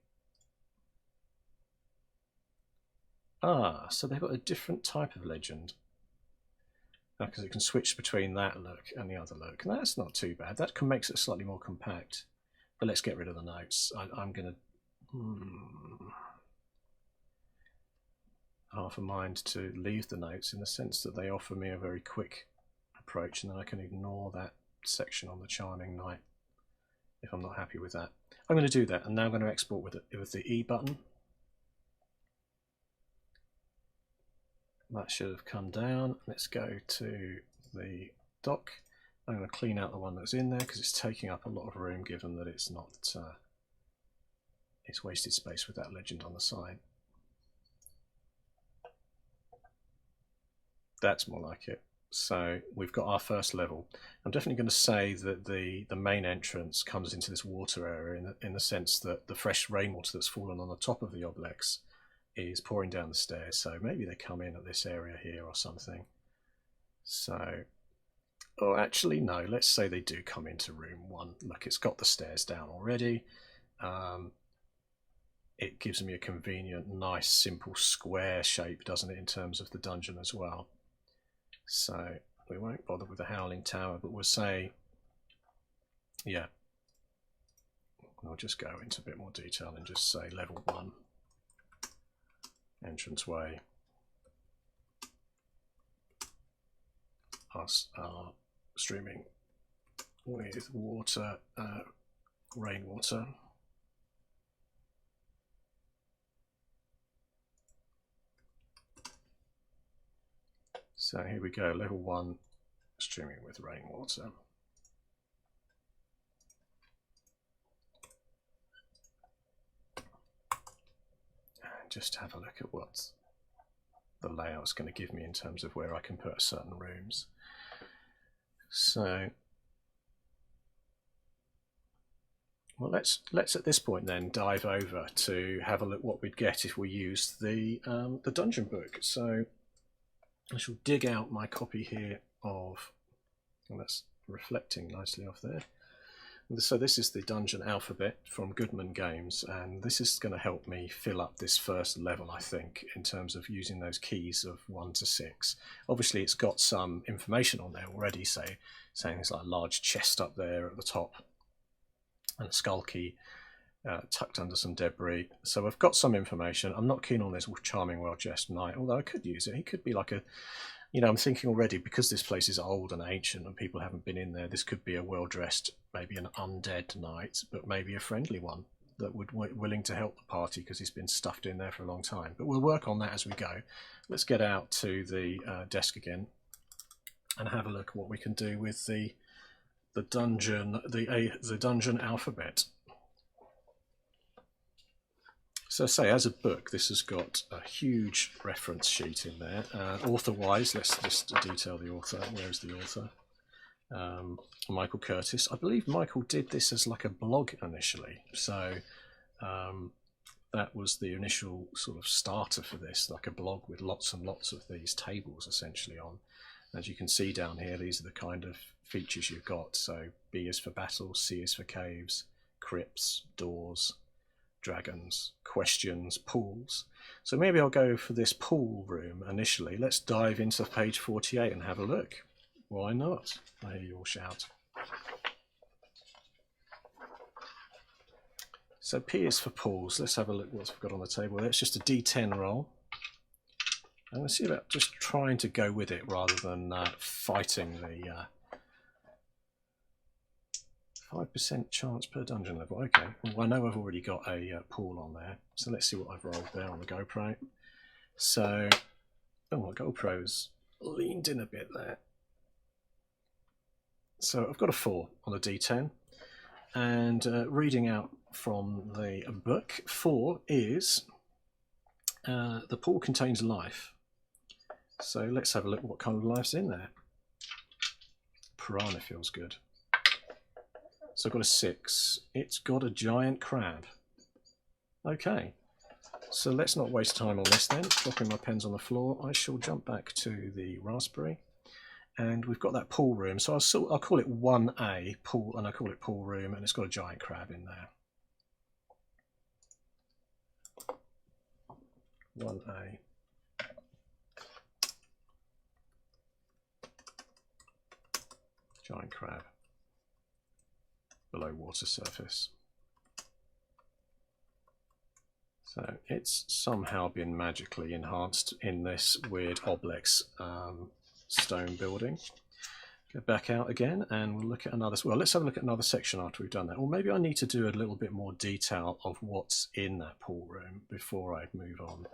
Ah, so they've got a different type of legend. Because it can switch between that look and the other look. And that's not too bad. That makes it slightly more compact. But let's get rid of the notes. I'm going to... half a mind to leave the notes in the sense that they offer me a very quick approach, and then I can ignore that section on the charming knight if I'm not happy with that. I'm going to do that, and now I'm going to export with the E button. That should have come down. Let's go to the dock. I'm going to clean out the one that's in there because it's taking up a lot of room, given that it's not it's wasted space with that legend on the side. That's more like it. So we've got our first level. I'm definitely going to say that the main entrance comes into this water area in the sense that the fresh rainwater that's fallen on the top of the oblex is pouring down the stairs. So maybe they come in at this area here or something. So, oh, actually no, let's say they do come into room 1. Look, it's got the stairs down already. It gives me a convenient, nice, simple square shape, doesn't it, in terms of the dungeon as well. So we won't bother with the Howling Tower, but we'll say, yeah, I'll just go into a bit more detail and just say level 1, entranceway. Us are streaming with water, rainwater. So here we go, level 1, streaming with rainwater. And just have a look at what the layout's going to give me in terms of where I can put certain rooms. So, well, let's at this point then dive over to have a look what we'd get if we used the dungeon book. So I shall dig out my copy here of, and that's reflecting nicely off there. So this is the dungeon alphabet from Goodman Games, and this is going to help me fill up this first level, I think, in terms of using those keys of 1 to 6. Obviously it's got some information on there already, saying things like a large chest up there at the top and a skull key tucked under some debris. So I've got some information. I'm not keen on this charming well-dressed knight, although I could use it. He could be like a, you know, I'm thinking already, because this place is old and ancient and people haven't been in there, this could be a well-dressed, maybe an undead knight, but maybe a friendly one that would willing to help the party because he's been stuffed in there for a long time. But we'll work on that as we go. Let's get out to the desk again and have a look at what we can do with the dungeon alphabet. So say, as a book, this has got a huge reference sheet in there. Author-wise, let's just detail the author. Where's the author? Michael Curtis. I believe Michael did this as like a blog initially. So that was the initial sort of starter for this, like a blog with lots and lots of these tables essentially on. As you can see down here, these are the kind of features you've got. So B is for battles, C is for caves, crypts, doors, dragons, questions, pools. So maybe I'll go for this pool room initially. Let's dive into page 48 and have a look. Why not? I hear you all shout. So P is for pools. Let's have a look what we've got on the table there. It's just a D10 roll. I'm going to see about just trying to go with it rather than fighting the 5% chance per dungeon level. Okay, well, I know I've already got a pool on there, so let's see what I've rolled there on the GoPro. So, oh, my GoPro's leaned in a bit there. So I've got a 4 on the D10, and reading out from the book, 4 is the pool contains life. So let's have a look what kind of life's in there. Piranha feels good. So I've got a 6. It's got a giant crab. Okay, so let's not waste time on this then. Dropping my pens on the floor, I shall jump back to the Raspberry. And we've got that pool room. So I'll call it 1A, pool, and I call it pool room, and it's got a giant crab in there. 1A. Giant crab. Below water surface. So it's somehow been magically enhanced in this weird Oblex stone building. Go back out again and we'll look at another, well, let's have a look at another section after we've done that. Or maybe I need to do a little bit more detail of what's in that pool room before I move on.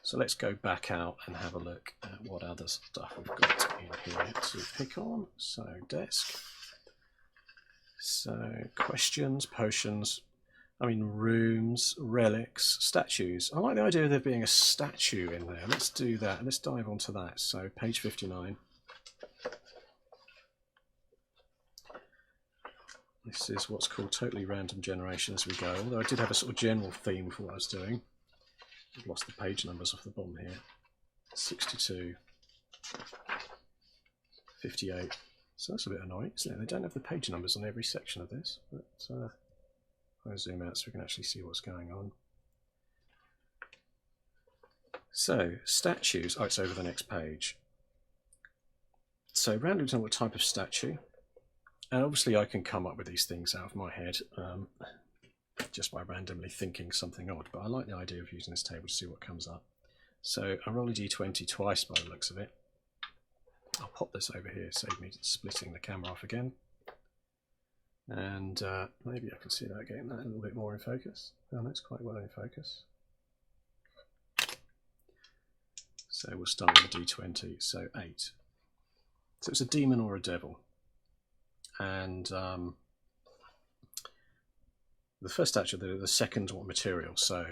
So let's go back out and have a look at what other stuff we've got in here to pick on. So desk. So questions, potions, I mean rooms, relics, statues. I like the idea of there being a statue in there. Let's do that. Let's dive onto that. So page 59. This is what's called totally random generation as we go, although I did have a sort of general theme for what I was doing. I've lost the page numbers off the bottom here. 62, 58. So that's a bit annoying, isn't it? They don't have the page numbers on every section of this, but I'll zoom out so we can actually see what's going on. So, statues. Oh, it's over the next page. So, randomly know what type of statue. And obviously I can come up with these things out of my head just by randomly thinking something odd, but I like the idea of using this table to see what comes up. So I roll a d20 twice by the looks of it. I'll pop this over here, save me splitting the camera off again. And maybe I can see that getting that a little bit more in focus. Oh, that's quite well in focus. So we'll start with a d20, so 8. So it's a demon or a devil. And the first statue, the second what material. So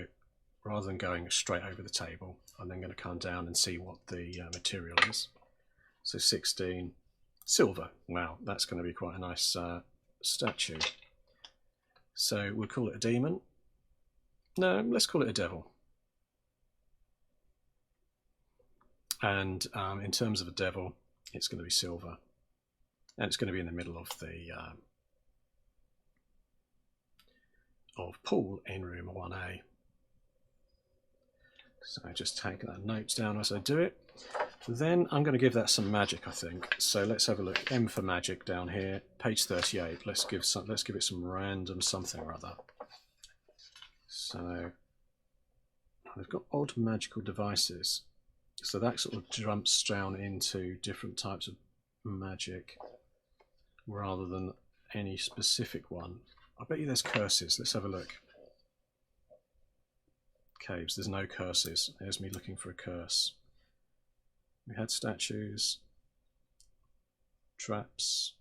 rather than going straight over the table, I'm then going to come down and see what the material is. So 16, silver. Wow, that's going to be quite a nice statue. So we'll call it a demon. No, let's call it a devil. And in terms of a devil, it's going to be silver. And it's going to be in the middle of the pool in room 1A. So just take that notes down as I do it. Then I'm going to give that some magic, I think. So let's have a look. M for magic down here, page 38. Let's give it some random something or other. So they've got odd magical devices. So that sort of jumps down into different types of magic rather than any specific one. I bet you there's curses. Let's have a look. Caves, there's no curses. There's me looking for a curse. We had statues. Traps.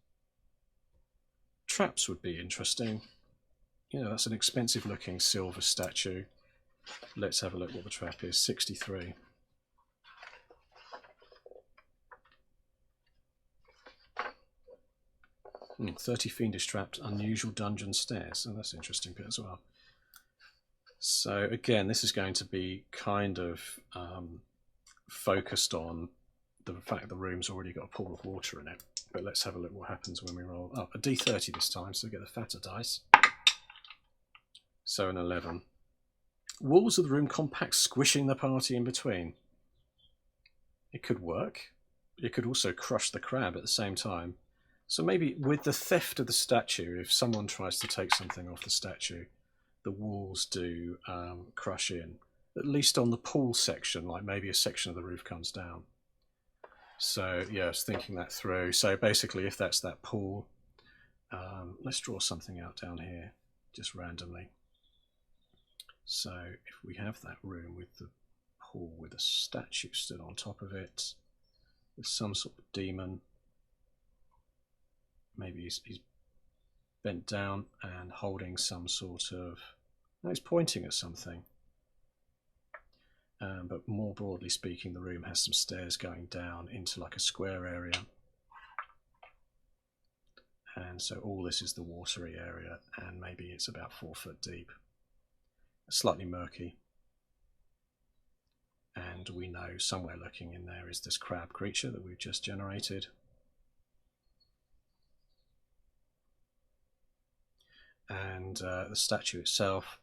Traps would be interesting. You know, that's an expensive looking silver statue. Let's have a look what the trap is. 63. 30 fiendish traps, unusual dungeon stairs. And that's an interesting bit as well. So again, this is going to be kind of focused on the fact the room's already got a pool of water in it. But let's have a look what happens when we roll. Oh, a D30 this time, so we get the fatter dice. So an 11. Walls of the room compact, squishing the party in between. It could work. It could also crush the crab at the same time. So maybe with the theft of the statue, if someone tries to take something off the statue, the walls do crush in. At least on the pool section, like maybe a section of the roof comes down. So yeah, I was thinking that through. So basically, if that's that pool, let's draw something out down here, just randomly. So if we have that room with the pool with a statue stood on top of it, with some sort of demon, maybe he's bent down and holding some sort of, no, he's pointing at something. But more broadly speaking, the room has some stairs going down into like a square area. And so all this is the watery area, and maybe it's about 4 foot deep. Slightly murky. And we know somewhere lurking in there is this crab creature that we've just generated. And the statue itself,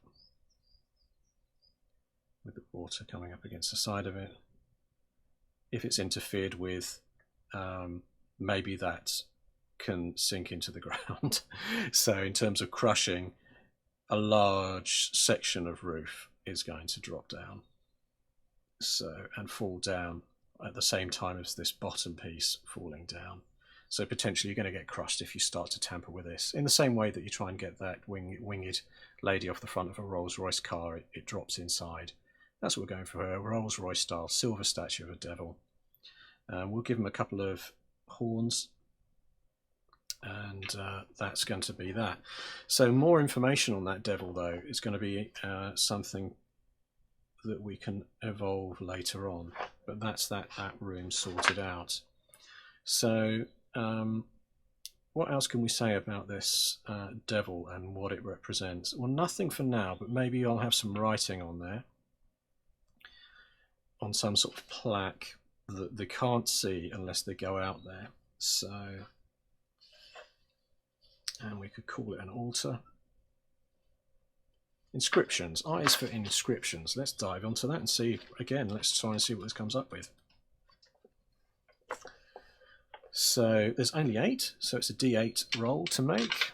with the water coming up against the side of it. If it's interfered with, maybe that can sink into the ground. So in terms of crushing, a large section of roof is going to drop down. So, and fall down at the same time as this bottom piece falling down. So potentially you're going to get crushed if you start to tamper with this. In the same way that you try and get that winged lady off the front of a Rolls-Royce car, it drops inside. That's what we're going for, a Rolls-Royce style silver statue of a devil. We'll give him a couple of horns, and that's going to be that. So more information on that devil, though, is going to be something that we can evolve later on. But that's that room sorted out. So what else can we say about this devil and what it represents? Well, nothing for now, but maybe I'll have some writing on there, on some sort of plaque that they can't see unless they go out there. So, and we could call it an altar. Inscriptions, eyes for inscriptions. Let's dive onto that and see, again, let's try and see what this comes up with. So there's only 8, so it's a D8 roll to make.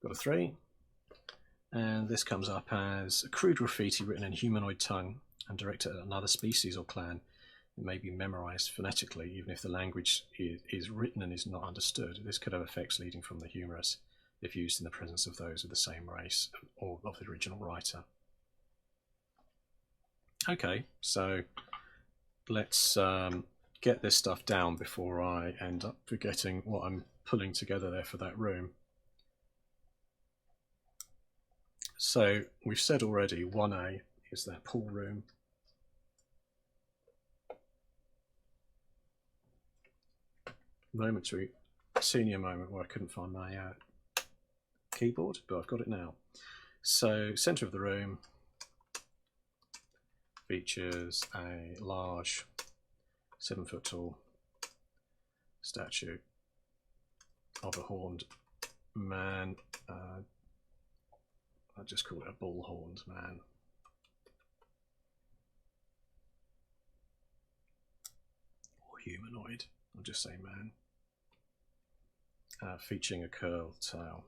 Got a 3. And this comes up as a crude graffiti written in humanoid tongue and directed at another species or clan. It may be memorized phonetically, even if the language is written and is not understood. This could have effects leading from the humorous if used in the presence of those of the same race or of the original writer. Okay, so let's get this stuff down before I end up forgetting what I'm pulling together there for that room. So we've said already 1A is that pool room. Momentary senior moment where I couldn't find my keyboard, but I've got it now. So centre of the room features a large 7-foot tall statue of a horned man. I just call it a bull-horned man. Or humanoid, I'll just say man. Featuring a curled tail.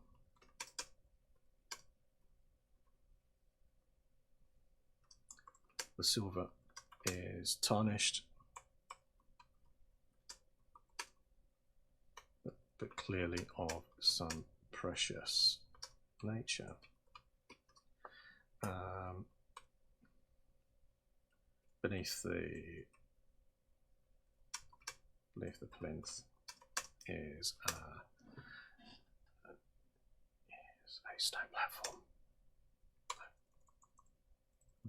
The silver is tarnished, but clearly of some precious nature. Beneath the plinth is a stone platform.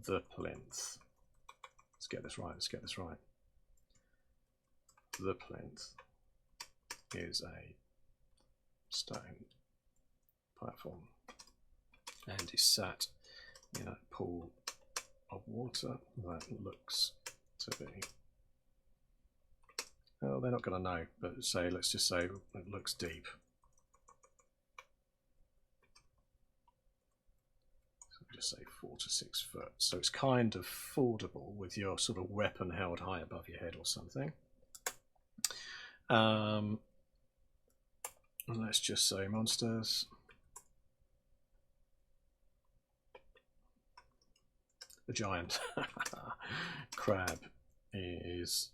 The plinth. Let's get this right. The plinth is a stone platform and is sat in a pool of water that looks to be, well, they're not going to know, but let's just say it looks deep. So we'll just say 4 to 6 foot. So it's kind of fordable with your sort of weapon held high above your head or something. And let's just say monsters. The giant crab is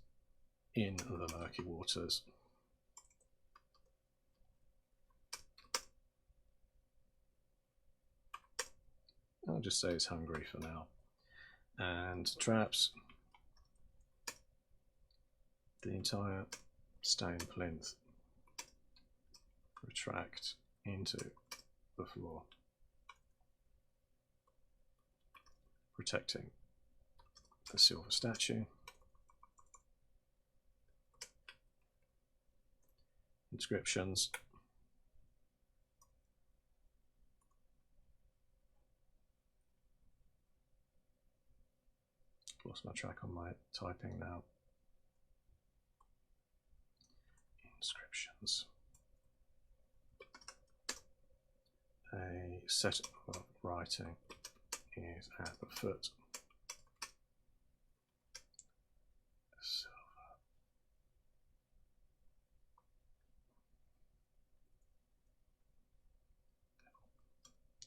in the murky waters. I'll just say it's hungry for now. And traps the entire stone plinth retract into the floor, protecting the silver statue. Inscriptions. Lost my track on my typing now. Inscriptions. A set of writing is at the foot. Silver.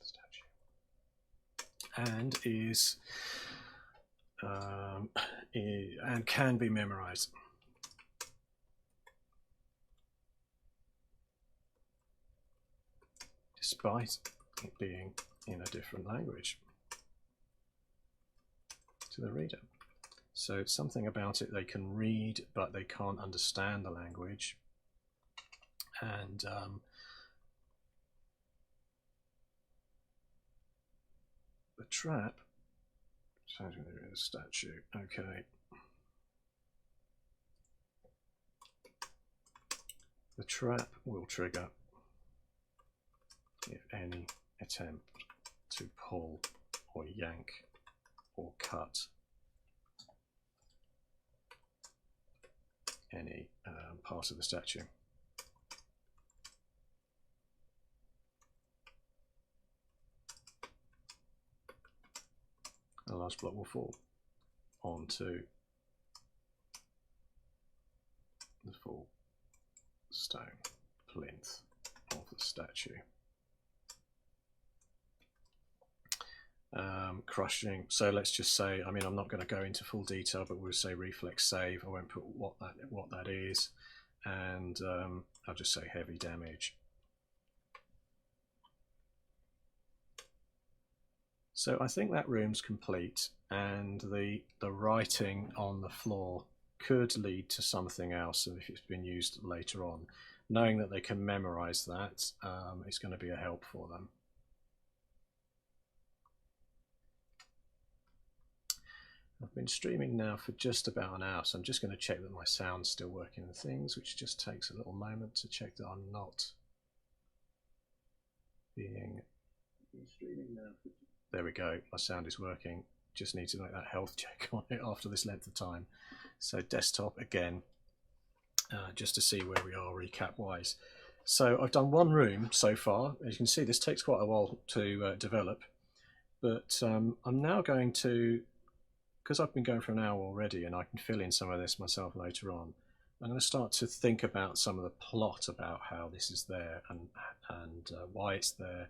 Statue. And is and can be memorized. Despite it being in a different language to the reader. So it's something about it they can read, but they can't understand the language. And the trap, there is a statue, okay. The trap will trigger if any attempt to pull or yank or cut any part of the statue. A large block will fall onto the full stone plinth of the statue. Crushing, so let's just say, I mean, I'm not going to go into full detail, but we'll say reflex save. I won't put what that is, and I'll just say heavy damage. So I think that room's complete, and the writing on the floor could lead to something else if it's been used later on. Knowing that they can memorize that is going to be a help for them. I've been streaming now for just about an hour, so I'm just going to check that my sound's still working and things, which just takes a little moment to check that I'm not being streaming now. There we go, my sound is working. Just need to make that health check on it after this length of time. So desktop again, just to see where we are recap wise. So I've done one room so far. As you can see, this takes quite a while to develop, but I'm now going to, because I've been going for an hour already and I can fill in some of this myself later on, I'm going to start to think about some of the plot about how this is there and why it's there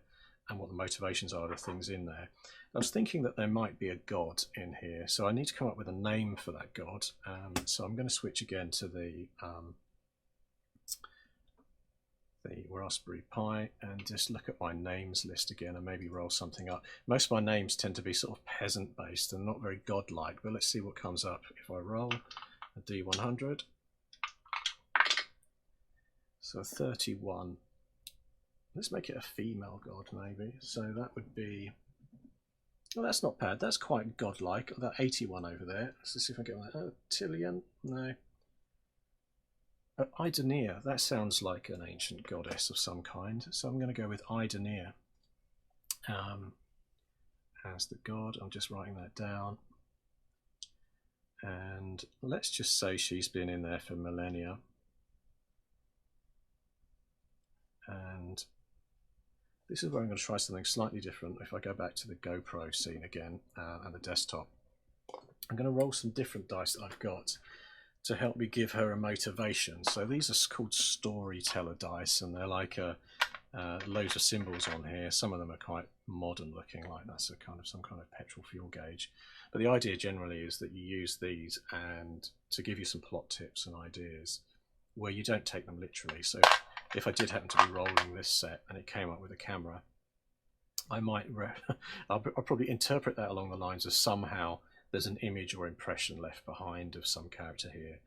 and what the motivations are of things in there. I was thinking that there might be a god in here, so I need to come up with a name for that god. So I'm going to switch again to the Raspberry Pi and just look at my names list again and maybe roll something up. Most of my names tend to be sort of peasant based and not very godlike, but let's see what comes up if I roll a D100. So 31. Let's make it a female god maybe. So that would be, well, that's not bad. That's quite godlike. That 81 over there. Let's see if I get that. Tillian? No. Idonea, that sounds like an ancient goddess of some kind, so I'm going to go with Idonea as the god. I'm just writing that down, and let's just say she's been in there for millennia, and this is where I'm going to try something slightly different. If I go back to the GoPro scene again and the desktop, I'm going to roll some different dice that I've got to help me give her a motivation. So these are called storyteller dice, and they're like loads of symbols on here. Some of them are quite modern looking, like that's a kind of some kind of petrol fuel gauge. But the idea generally is that you use these and to give you some plot tips and ideas where you don't take them literally. So if I did happen to be rolling this set and it came up with a camera, I might I'll probably interpret that along the lines of somehow there's an image or impression left behind of some character here,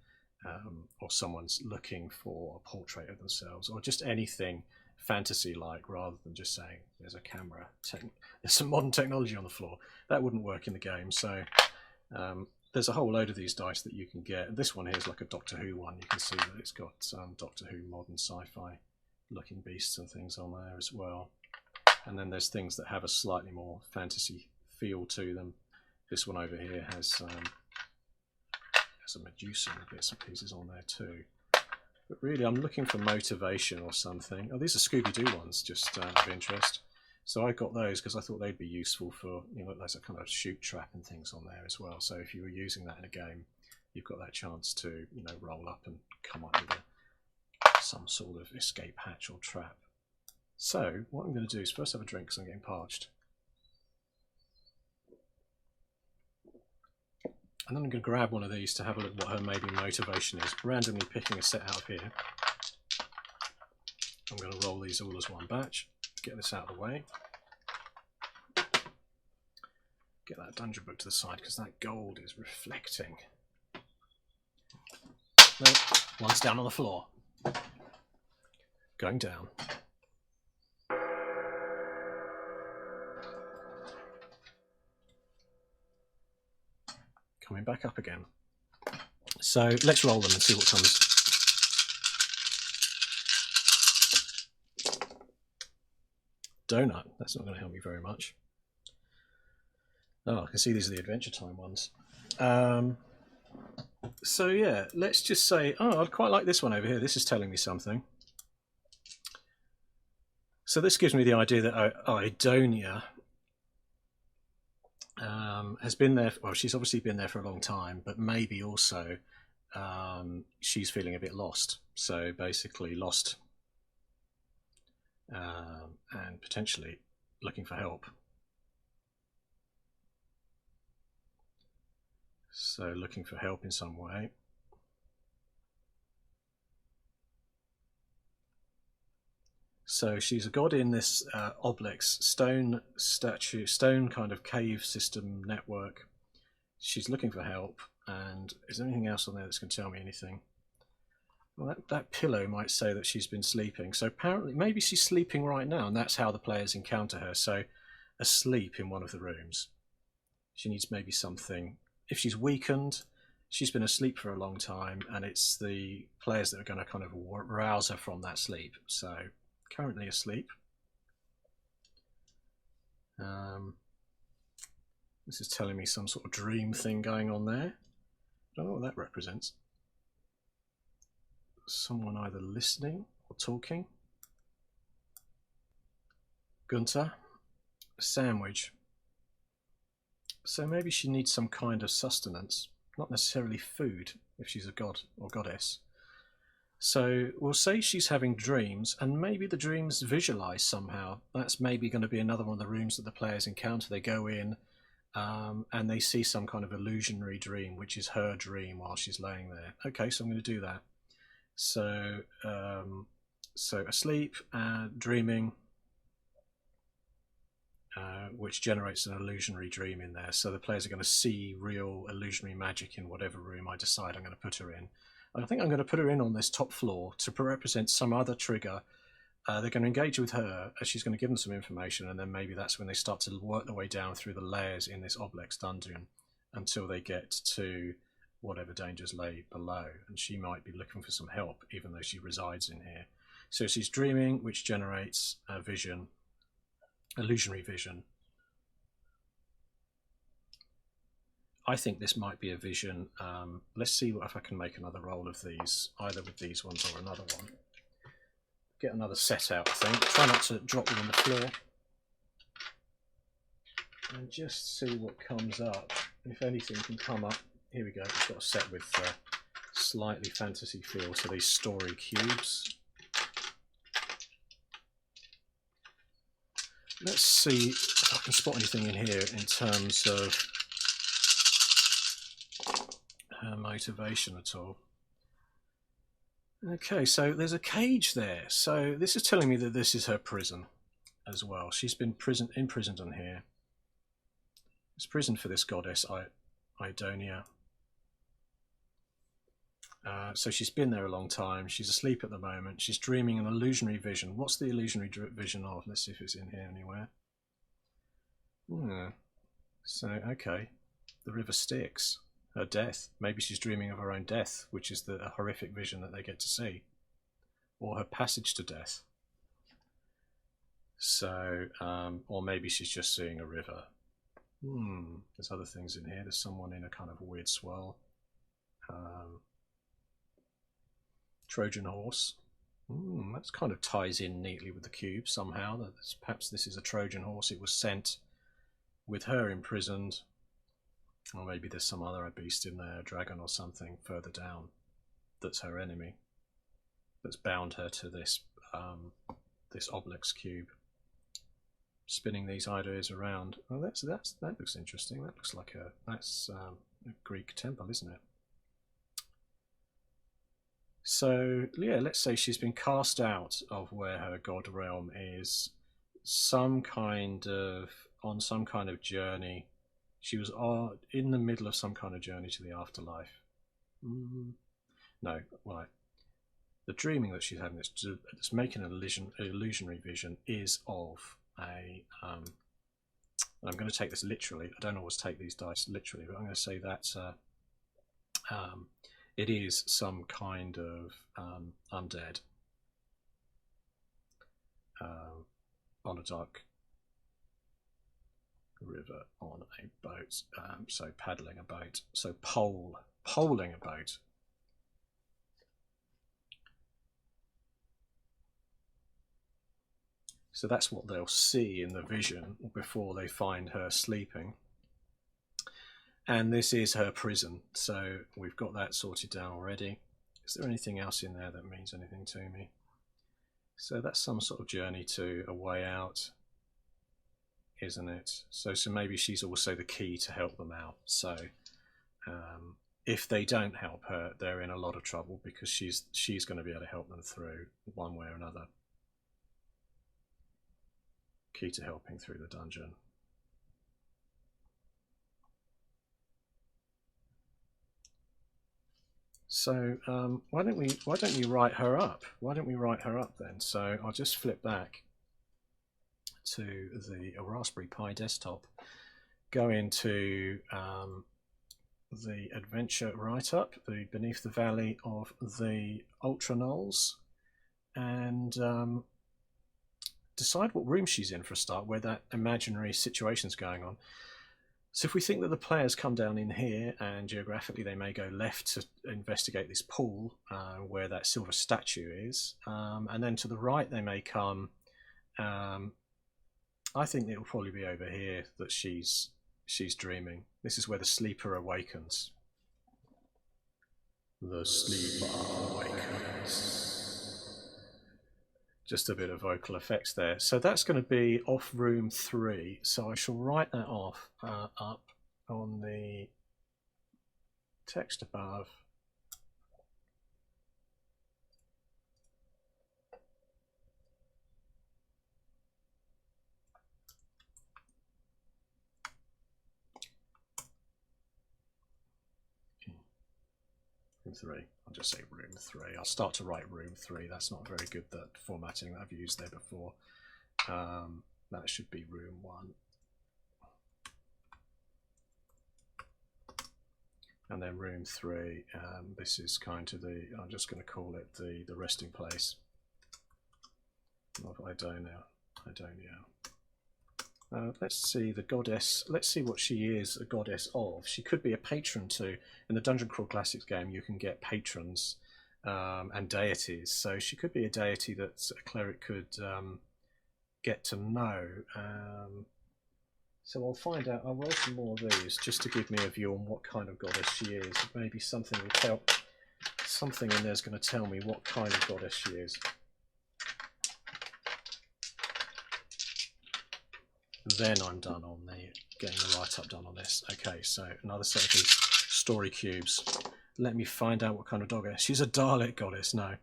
or someone's looking for a portrait of themselves, or just anything fantasy-like, rather than just saying there's a camera, there's some modern technology on the floor. That wouldn't work in the game. So there's a whole load of these dice that you can get. This one here is like a Doctor Who one. You can see that it's got Doctor Who modern sci-fi looking beasts and things on there as well. And then there's things that have a slightly more fantasy feel to them. This one over here has a Medusa and bits and pieces on there too. But really, I'm looking for motivation or something. Oh, these are Scooby-Doo ones, just of interest. So I got those because I thought they'd be useful for, you know, there's a kind of shoot trap and things on there as well. So if you were using that in a game, you've got that chance to, you know, roll up and come up with some sort of escape hatch or trap. So what I'm going to do is first have a drink because I'm getting parched. And then I'm going to grab one of these to have a look what her maybe motivation is. Randomly picking a set out of here. I'm going to roll these all as one batch. Get this out of the way. Get that dungeon book to the side because that gold is reflecting. No, one's down on the floor. Going down. Coming back up again. So let's roll them and see what comes. Donut, that's not going to help me very much. Oh, I can see these are the Adventure Time ones. So yeah, let's just say, oh, I quite like this one over here. This is telling me something. So this gives me the idea that Idonia has been there, well, she's obviously been there for a long time, but maybe also she's feeling a bit lost. So basically lost and potentially looking for help. So looking for help in some way. So she's a god in this obelisk stone statue, stone kind of cave system network. She's looking for help. And is there anything else on there that's going to tell me anything? Well, that pillow might say that she's been sleeping. So apparently, maybe she's sleeping right now, and that's how the players encounter her. So asleep in one of the rooms. She needs maybe something. If she's weakened, she's been asleep for a long time, and it's the players that are going to kind of rouse her from that sleep. So currently asleep. This is telling me some sort of dream thing going on there. I don't know what that represents. Someone either listening or talking. Gunter, sandwich. So maybe she needs some kind of sustenance, not necessarily food if she's a god or goddess. So we'll say she's having dreams, and maybe the dreams visualize somehow. That's maybe going to be another one of the rooms that the players encounter. They go in and they see some kind of illusionary dream, which is her dream while she's laying there. Okay, so I'm going to do that. So, so asleep, dreaming, which generates an illusionary dream in there. So the players are going to see real illusionary magic in whatever room I decide I'm going to put her in. And I think I'm going to put her in on this top floor to represent some other trigger. They're going to engage with her as she's going to give them some information, and then maybe that's when they start to work their way down through the layers in this Oblex dungeon until they get to whatever dangers lay below, and she might be looking for some help even though she resides in here. So she's dreaming, which generates a vision, illusionary vision. I think this might be a vision. Let's see if I can make another roll of these, either with these ones or another one. Get another set out, I think. Try not to drop them on the floor. And just see what comes up. If anything can come up. Here we go. It's got a set with slightly fantasy feel to these story cubes. Let's see if I can spot anything in here in terms of her motivation at all. Okay, so there's a cage there. So this is telling me that this is her prison as well. She's been imprisoned on here. It's prison for this goddess, Idonia. So she's been there a long time. She's asleep at the moment. She's dreaming an illusionary vision. What's the illusionary vision of? Let's see if it's in here anywhere. So, okay. The river Styx. Her death. Maybe she's dreaming of her own death, which is the horrific vision that they get to see. Or her passage to death. So, or maybe she's just seeing a river. There's other things in here. There's someone in a kind of weird swirl. Trojan horse. That kind of ties in neatly with the cube somehow. Perhaps this is a Trojan horse. It was sent with her imprisoned. Or maybe there's some other beast in there, a dragon or something further down that's her enemy. That's bound her to this this Oblex cube. Spinning these ideas around. Oh, that looks interesting. That looks like that's a Greek temple, isn't it? So yeah, let's say she's been cast out of where her god realm is, on some kind of journey. She was in the middle of some kind of journey to the afterlife. No, right. The dreaming that she's having that's making an illusionary vision is of a. I'm going to take this literally. I don't always take these dice literally, but I'm going to say that it is some kind of undead on a dark river on a boat. So paddling a boat. So poling a boat. So that's what they'll see in the vision before they find her sleeping. And this is her prison. So we've got that sorted down already. Is there anything else in there that means anything to me? So that's some sort of journey to a way out, isn't it? So maybe she's also the key to help them out. So if they don't help her, they're in a lot of trouble because she's going to be able to help them through one way or another. Key to helping through the dungeon. So why don't you write her up? Why don't we write her up then? So I'll just flip back to the Raspberry Pi desktop, go into the adventure write-up, the Beneath the Valley of the Ultra Nulls, and decide what room she's in for a start, where that imaginary situation's going on. So if we think that the players come down in here, and geographically they may go left to investigate this pool where that silver statue is, and then to the right they may come, I think it'll probably be over here that she's dreaming. This is where the sleeper awakens. The sleeper awakens. Just a bit of vocal effects there. So that's going to be off room 3. So I shall write that off up on the text above. Room 3. I'll just say room 3. I'll start to write room 3. That's not very good, that formatting that I've used there before. That should be room 1. And then room 3, this is kind of the, I'm just going to call it the resting place of Idonia. Let's see the goddess. Let's see what she is a goddess of. She could be a patron too. In the Dungeon Crawl Classics game, you can get patrons and deities. So she could be a deity that a cleric could get to know. So I'll find out. I'll roll some more of these just to give me a view on what kind of goddess she is. Maybe something will tell. Something in there's going to tell me what kind of goddess she is. Then I'm done on getting the write-up done on this. Okay, so another set of these story cubes. Let me find out what kind of goddess. She's a Dalek goddess. No.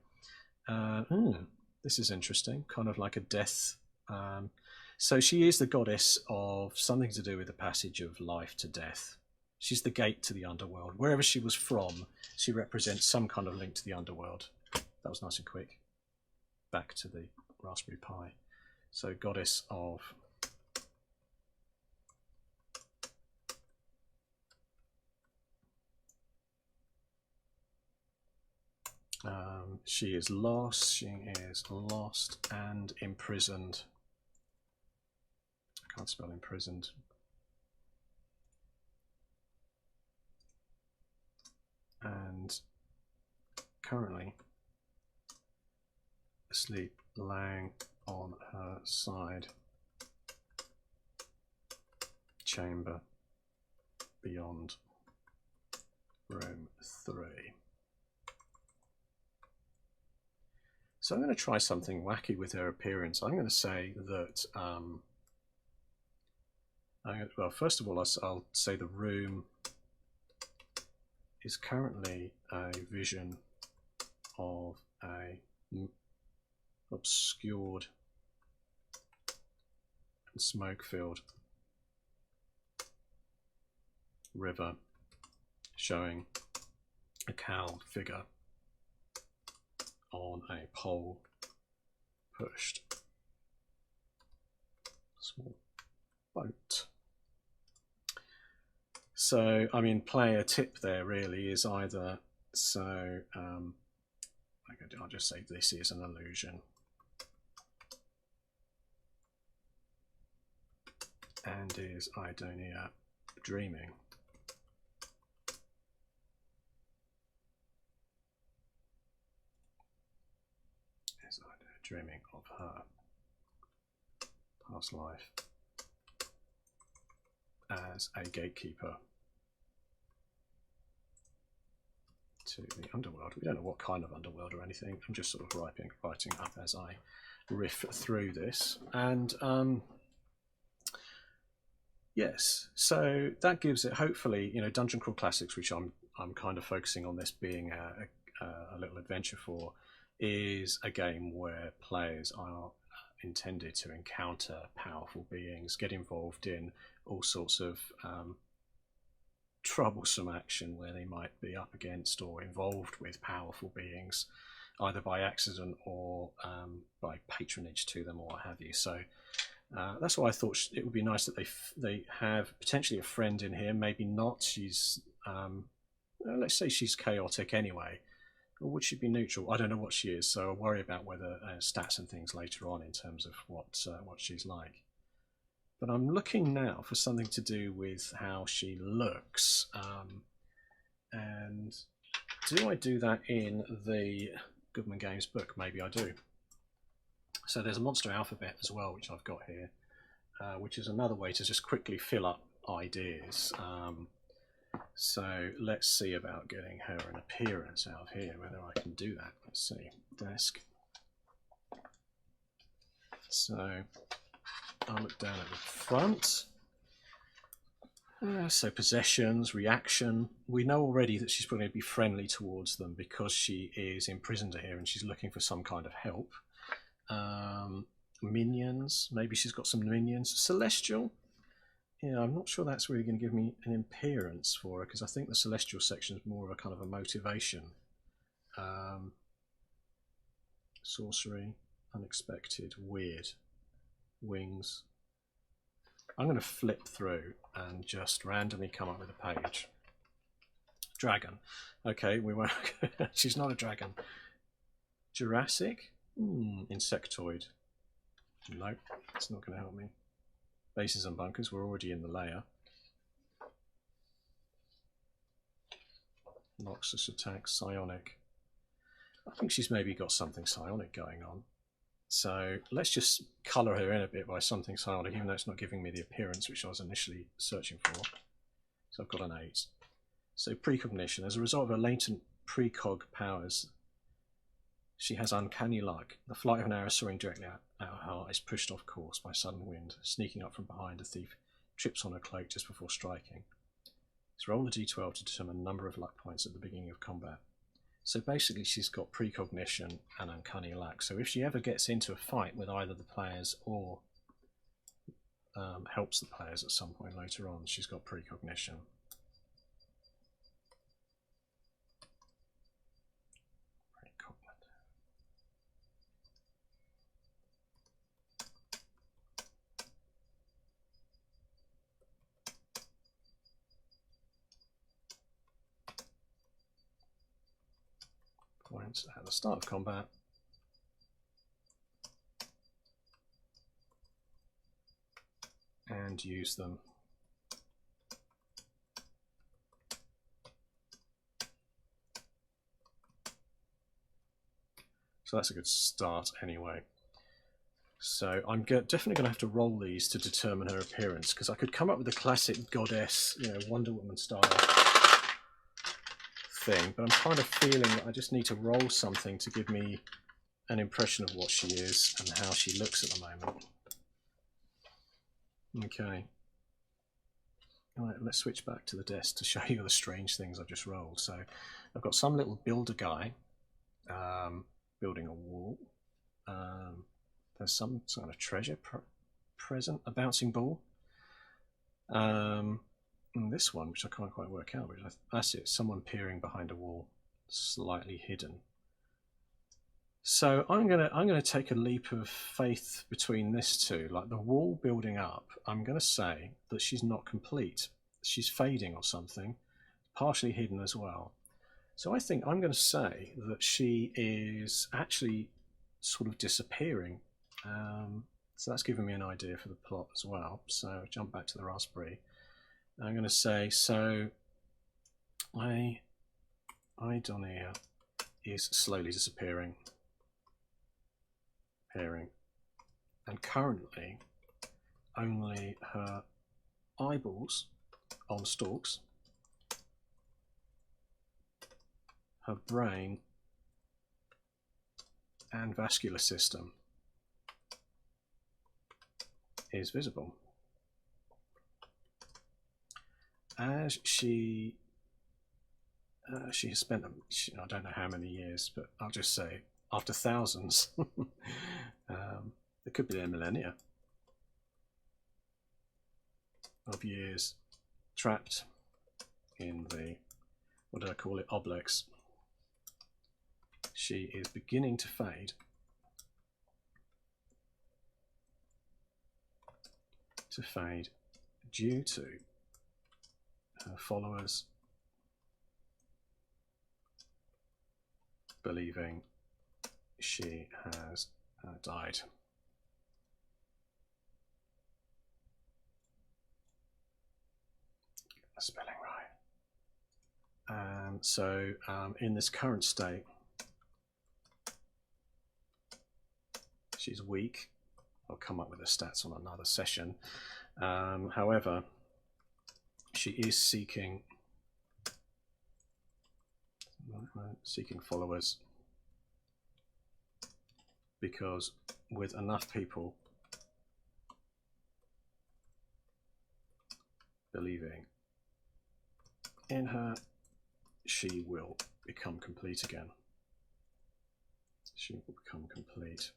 This is interesting. Kind of like a death. So she is the goddess of something to do with the passage of life to death. She's the gate to the underworld. Wherever she was from, she represents some kind of link to the underworld. That was nice and quick. Back to the Raspberry Pi. So goddess of... she is lost and imprisoned. I can't spell imprisoned. And currently asleep, lying on her side, chamber beyond room 3. So I'm going to try something wacky with her appearance. I'm going to say that, well, first of all, I'll say the room is currently a vision of a obscured and smoke-filled river showing a cowled figure on a pole pushed small boat. So, I mean, player tip there really is either, so I'll just say this is an illusion, and is Idonia dreaming? Is Idonia dreaming of her past life as a gatekeeper to the underworld? We don't know what kind of underworld or anything. I'm just sort of writing up as I riff through this. And yes, so that gives it, hopefully, you know, Dungeon Crawl Classics, which I'm kind of focusing on this being a little adventure for, is a game where players are intended to encounter powerful beings, get involved in all sorts of troublesome action where they might be up against or involved with powerful beings, either by accident or by patronage to them or what have you. So that's why I thought it would be nice that they have potentially a friend in here. Maybe not. She's let's say she's chaotic anyway. Or would she be neutral? I don't know what she is, so I'll worry about whether stats and things later on in terms of what she's like. But I'm looking now for something to do with how she looks. And do I do that in the Goodman Games book? Maybe I do. So there's a monster alphabet as well, which I've got here, which is another way to just quickly fill up ideas. So let's see about getting her an appearance out of here, whether I can do that. Let's see, desk. So I'll look down at the front. So possessions, reaction. We know already that she's going to be friendly towards them because she is imprisoned here and she's looking for some kind of help. Minions, maybe she's got some minions. Celestial. Yeah, I'm not sure that's really going to give me an appearance for her because I think the celestial section is more of a kind of a motivation. Sorcery, unexpected, weird, wings. I'm going to flip through and just randomly come up with a page. Dragon. Okay, we won't. She's not a dragon. Jurassic? Insectoid. Nope, it's not going to help me. Bases and bunkers, we're already in the layer. Noxus attack, psionic. I think she's maybe got something psionic going on. So let's just colour her in a bit by something psionic, even though it's not giving me the appearance which I was initially searching for. So I've got an 8. So precognition. As a result of her latent precog powers, she has uncanny luck. The flight of an arrow soaring directly at her heart is pushed off course by sudden wind. Sneaking up from behind, a thief trips on her cloak just before striking. Let's roll a d12 to determine the number of luck points at the beginning of combat. So basically she's got precognition and uncanny luck. So if she ever gets into a fight with either the players or helps the players at some point later on, she's got precognition. Points at the start of combat. And use them. So that's a good start anyway. So I'm definitely going to have to roll these to determine her appearance, because I could come up with a classic goddess, you know, Wonder Woman style thing, but I'm kind of feeling that I just need to roll something to give me an impression of what she is and how she looks at the moment. Okay. All right, let's switch back to the desk to show you the strange things I've just rolled. So I've got some little builder guy building a wall. There's some sort of treasure present, a bouncing ball. And this one, which I can't quite work out, that's it, someone peering behind a wall, slightly hidden. So I'm gonna take a leap of faith between this two. Like the wall building up, I'm gonna say that she's not complete. She's fading or something, partially hidden as well. So I think I'm gonna say that she is actually sort of disappearing. So that's given me an idea for the plot as well. So jump back to the Raspberry. I'm going to say, so Idonia is slowly disappearing, and currently only her eyeballs on stalks, her brain and vascular system is visible. As she has spent, I don't know how many years, but I'll just say after thousands, it could be a millennia of years trapped in the, what did I call it, oblex, she is beginning to fade. Due to her followers believing she has died. Spelling right. So in this current state, she's weak. I'll come up with the stats on another session. However, she is seeking followers, because with enough people believing in her, she will become complete again. She will become complete.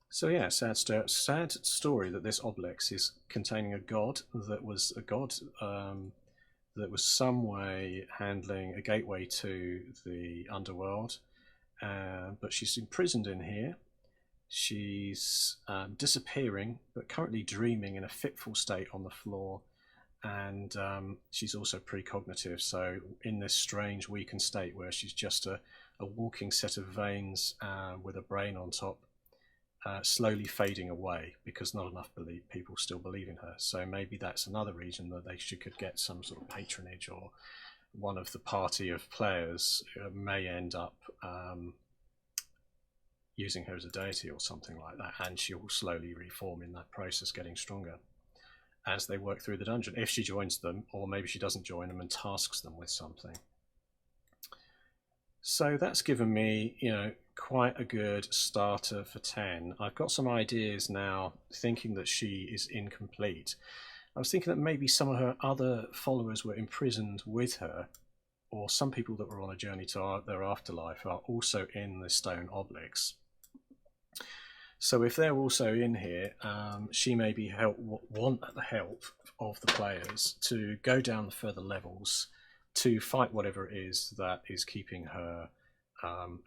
So yeah, sad story that this oblex is containing a god that was that was some way handling a gateway to the underworld, but she's imprisoned in here. She's disappearing, but currently dreaming in a fitful state on the floor, and she's also precognitive, so in this strange weakened state where she's just a walking set of veins with a brain on top, slowly fading away because not enough people still believe in her. So maybe that's another reason that she could get some sort of patronage, or one of the party of players may end up using her as a deity or something like that, and she will slowly reform in that process, getting stronger as they work through the dungeon, if she joins them, or maybe she doesn't join them and tasks them with something. So that's given me, quite a good starter for 10. I've got some ideas now, thinking that she is incomplete. I was thinking that maybe some of her other followers were imprisoned with her, or some people that were on a journey to their afterlife are also in the stone obelisk. So if they're also in here, she maybe want the help of the players to go down the further levels to fight whatever it is that is keeping her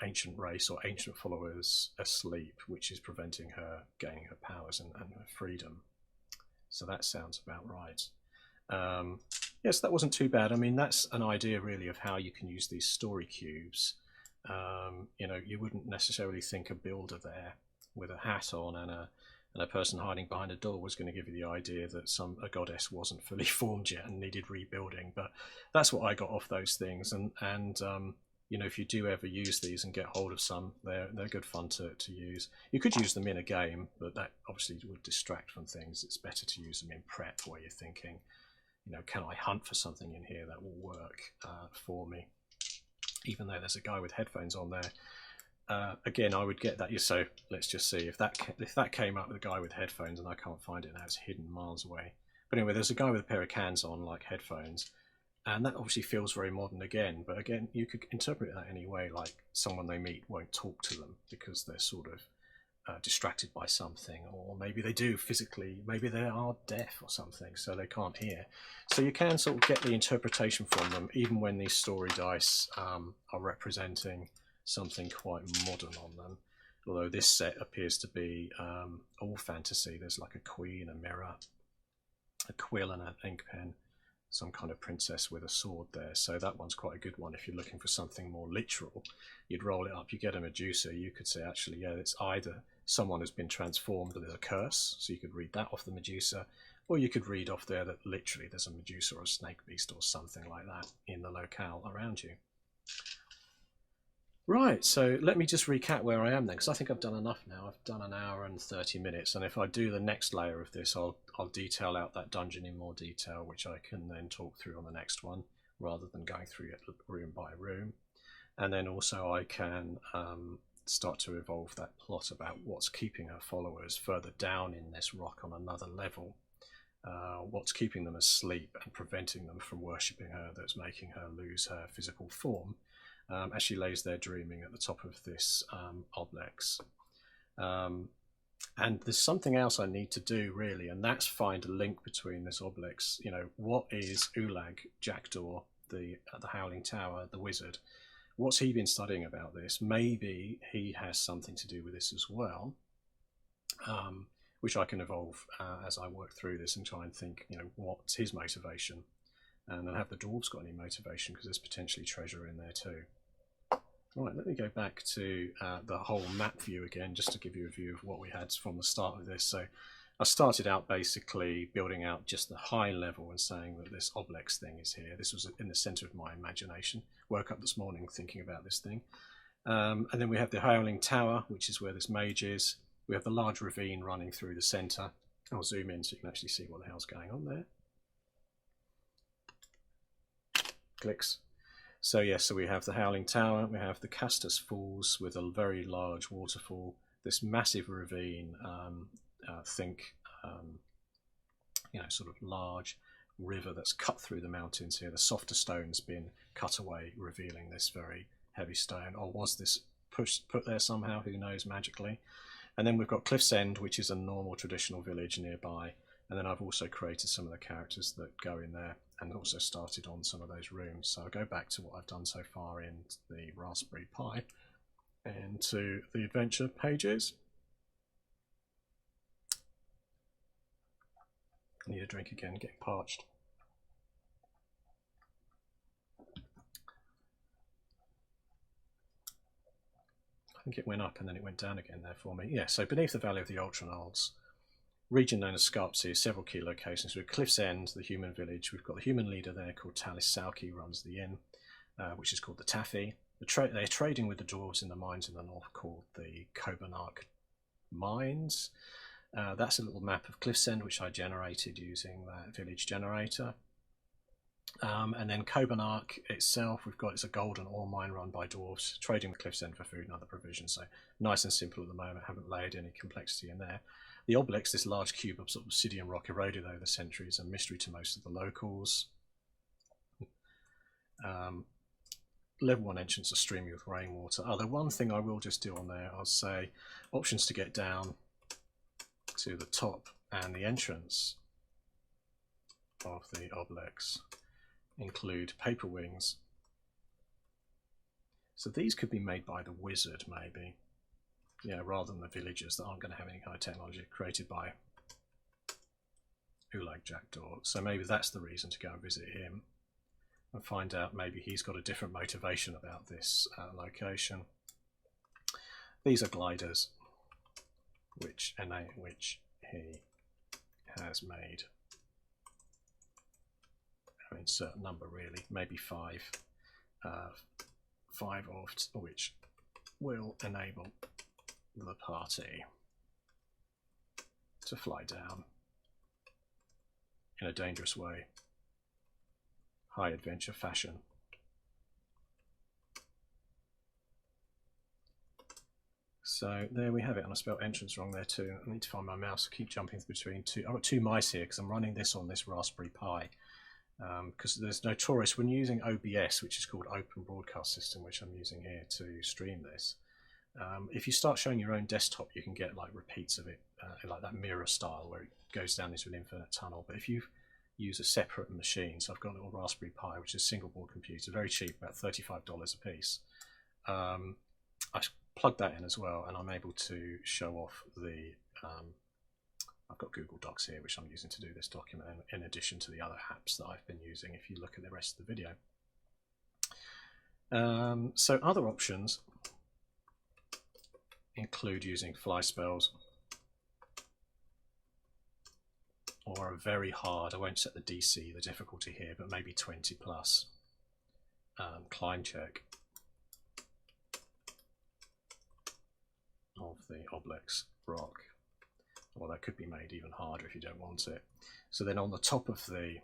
ancient race or ancient followers asleep, which is preventing her gaining her powers and her freedom. So that sounds about right. Yes, that wasn't too bad. I mean, that's an idea really of how you can use these story cubes. You wouldn't necessarily think a builder there with a hat on and a person hiding behind a door was going to give you the idea that a goddess wasn't fully formed yet and needed rebuilding. But that's what I got off those things. And if you do ever use these and get hold of some, they're good fun to use. You could use them in a game, but that obviously would distract from things. It's better to use them in prep, where you're thinking, can I hunt for something in here that will work for me? Even though there's a guy with headphones on there. Again, I would get that. So let's just see if that came up with a guy with headphones, and I can't find it now. It's hidden miles away. But anyway, there's a guy with a pair of cans on, like headphones, and that obviously feels very modern again. But again, you could interpret that any way, like someone they meet won't talk to them because they're sort of distracted by something, or maybe they do physically, maybe they are deaf or something, so they can't hear. So you can sort of get the interpretation from them, even when these story dice are representing something quite modern on them. Although this set appears to be all fantasy. There's like a queen, a mirror, a quill and an ink pen, some kind of princess with a sword there. So that one's quite a good one. If you're looking for something more literal, you'd roll it up, you get a Medusa, you could say actually, yeah, it's either someone has been transformed, there's a curse, so you could read that off the Medusa, or you could read off there that literally there's a Medusa or a snake beast or something like that in the locale around you. Right, so let me just recap where I am then, because I think I've done enough now. I've done 1 hour and 30 minutes, and if I do the next layer of this, I'll detail out that dungeon in more detail, which I can then talk through on the next one, rather than going through it room by room. And then also I can start to evolve that plot about what's keeping her followers further down in this rock on another level. What's keeping them asleep and preventing them from worshipping her, that's making her lose her physical form. As she lays there dreaming at the top of this oblex. And there's something else I need to do really, and that's find a link between this obelix. You know, what is Ulag Jackdaw, the Howling Tower, the wizard? What's he been studying about this? Maybe he has something to do with this as well, which I can evolve as I work through this and try and think, you know, what's his motivation? And then have the dwarves got any motivation, because there's potentially treasure in there too. Right, let me go back to the whole map view again, just to give you a view of what we had from the start of this. So I started out basically building out just the high level and saying that this obelix thing is here. This was in the center of my imagination. Woke up this morning thinking about this thing. And then we have the Howling Tower, which is where this mage is. We have the large ravine running through the center. I'll zoom in so you can actually see what the hell's going on there. Clicks. So yes, so we have the Howling Tower, we have the Castus Falls with a very large waterfall, this massive ravine, you know, sort of large river that's cut through the mountains here. The softer stone's been cut away, revealing this very heavy stone. Or was this put there somehow? Who knows, magically. And then we've got Cliff's End, which is a normal traditional village nearby. And then I've also created some of the characters that go in there, and also started on some of those rooms. So I'll go back to what I've done so far in the Raspberry Pi and to the adventure pages. I need a drink again, getting parched. I think it went up and then it went down again there for me. Yeah, so beneath the Valley of the Ultranards, region known as Scarpsea, several key locations. With Cliff's End, the human village. We've got the human leader there called Talis Salki, runs the inn, which is called the Taffy. They're trading with the dwarves in the mines in the north called the Cobanark Mines. That's a little map of Cliff's End, which I generated using that village generator. And then Cobanark itself, it's a golden ore mine run by dwarves, trading with Cliff's End for food and other provisions. So nice and simple at the moment, haven't layered any complexity in there. The obelix, this large cube of sort of obsidian rock eroded over the centuries, a mystery to most of the locals. Level 1 entrance are streaming with rainwater. The one thing I will just do on there, I'll say options to get down to the top and the entrance of the obelix include paper wings. So these could be made by the wizard, maybe. Yeah, rather than the villagers that aren't going to have any high technology, created by Ulag Jackdaw. So maybe that's the reason to go and visit him and find out maybe he's got a different motivation about this location. These are gliders, which he has made. I mean, certain number really, maybe 5. 5 of which will enable the party to fly down in a dangerous way, high adventure fashion. So there we have it, and I spelled entrance wrong there too. I need to find my mouse. I keep jumping between two. I've got 2 mice here because I'm running this on this Raspberry Pi. Because there's notorious when using OBS, which is called Open Broadcast System, which I'm using here to stream this. If you start showing your own desktop, you can get like repeats of it, like that mirror style where it goes down into an infinite tunnel. But if you use a separate machine, so I've got a little Raspberry Pi, which is a single board computer, very cheap, about $35 a piece. I plug that in as well, and I'm able to show off the I've got Google Docs here, which I'm using to do this document, in addition to the other apps that I've been using if you look at the rest of the video. So other options include using fly spells, or a very hard, I won't set the DC, the difficulty here, but maybe 20 plus climb check of the obelix rock. Well, that could be made even harder if you don't want it. So then on the top of the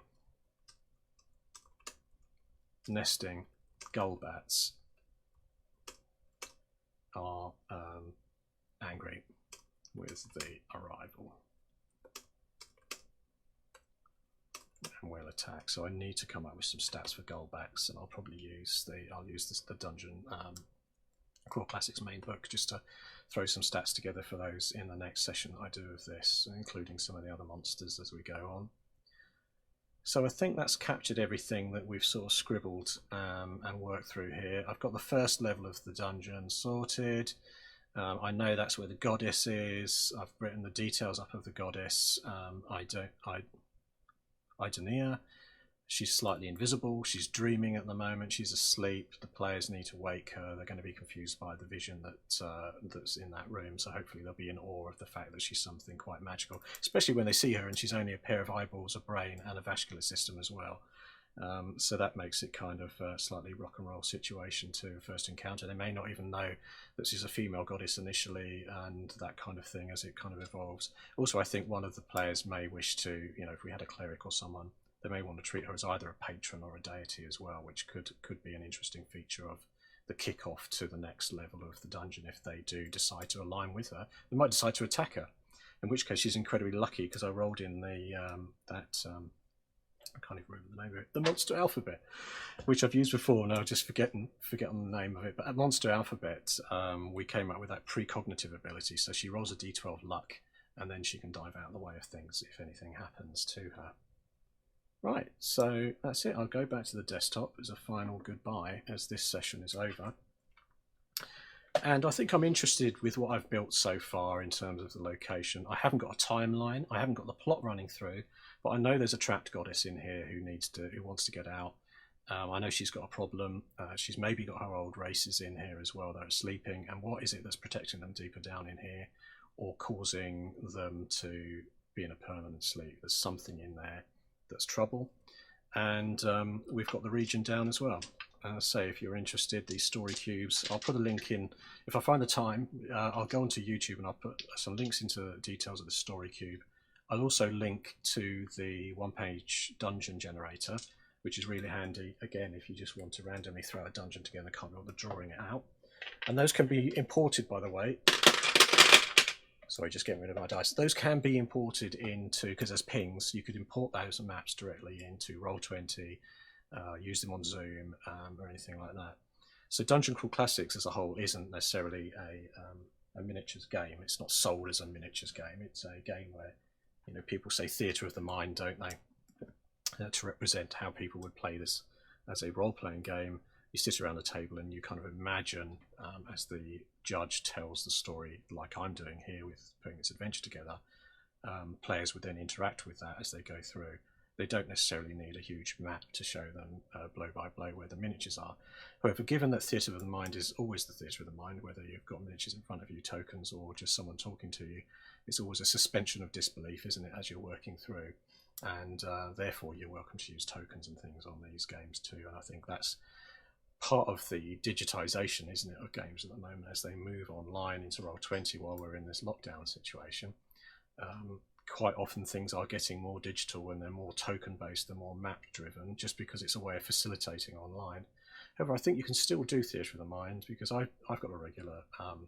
nesting gullbats are angry with the arrival and will attack. So I need to come up with some stats for gullbats, and I'll probably use the dungeon Core Classics main book, just to throw some stats together for those in the next session I do of this, including some of the other monsters as we go on. So I think that's captured everything that we've sort of scribbled and worked through here. I've got the first level of the dungeon sorted. I know that's where the goddess is. I've written the details up of the goddess. Idonea. She's slightly invisible. She's dreaming at the moment. She's asleep. The players need to wake her. They're going to be confused by the vision that's in that room. So hopefully they'll be in awe of the fact that she's something quite magical, especially when they see her and she's only a pair of eyeballs, a brain, and a vascular system as well. So that makes it kind of a slightly rock and roll situation to first encounter. They may not even know that she's a female goddess initially, and that kind of thing as it kind of evolves. Also, I think one of the players may wish to, if we had a cleric or someone, they may want to treat her as either a patron or a deity as well, which could be an interesting feature of the kick-off to the next level of the dungeon. If they do decide to align with her, they might decide to attack her, in which case she's incredibly lucky, because I rolled in the I can't even remember the name of it, the Monster Alphabet, which I've used before, and I'll just forget the name of it. But at Monster Alphabet, we came up with that precognitive ability, so she rolls a d12 luck, and then she can dive out of the way of things if anything happens to her. Right, so that's it. I'll go back to the desktop as a final goodbye as this session is over. And I think I'm interested with what I've built so far in terms of the location. I haven't got a timeline, I haven't got the plot running through, but I know there's a trapped goddess in here who wants to get out. I know she's got a problem. She's maybe got her old races in here as well that are sleeping. And what is it that's protecting them deeper down in here, or causing them to be in a permanent sleep? There's something in there that's trouble. And we've got the region down as well. Say if you're interested, these story cubes, I'll put a link in if I find the time. I'll go onto YouTube and I'll put some links into the details of the story cube. I'll also link to the one-page dungeon generator, which is really handy again if you just want to randomly throw a dungeon together, can't bother drawing it out. And those can be imported, by the way. Sorry, just getting rid of my dice. Those can be imported into, because there's pings, you could import those maps directly into Roll20, use them on Zoom, or anything like that. So Dungeon Crawl Classics as a whole isn't necessarily a miniatures game. It's not sold as a miniatures game. It's a game where, people say theatre of the mind, don't they? To represent how people would play this as a role-playing game. You sit around the table and you kind of imagine, as the judge tells the story, like I'm doing here with putting this adventure together, players would then interact with that as they go through. They don't necessarily need a huge map to show them blow by blow where the miniatures are. However, given that theatre of the mind is always the theatre of the mind, whether you've got miniatures in front of you, tokens, or just someone talking to you, it's always a suspension of disbelief, isn't it, as you're working through? And therefore you're welcome to use tokens and things on these games too. And I think that's part of the digitisation, isn't it, of games at the moment as they move online into Roll20 while we're in this lockdown situation. Quite often things are getting more digital and they're more token based, they're more map driven, just because it's a way of facilitating online. However, I think you can still do theatre of the mind, because I've got a regular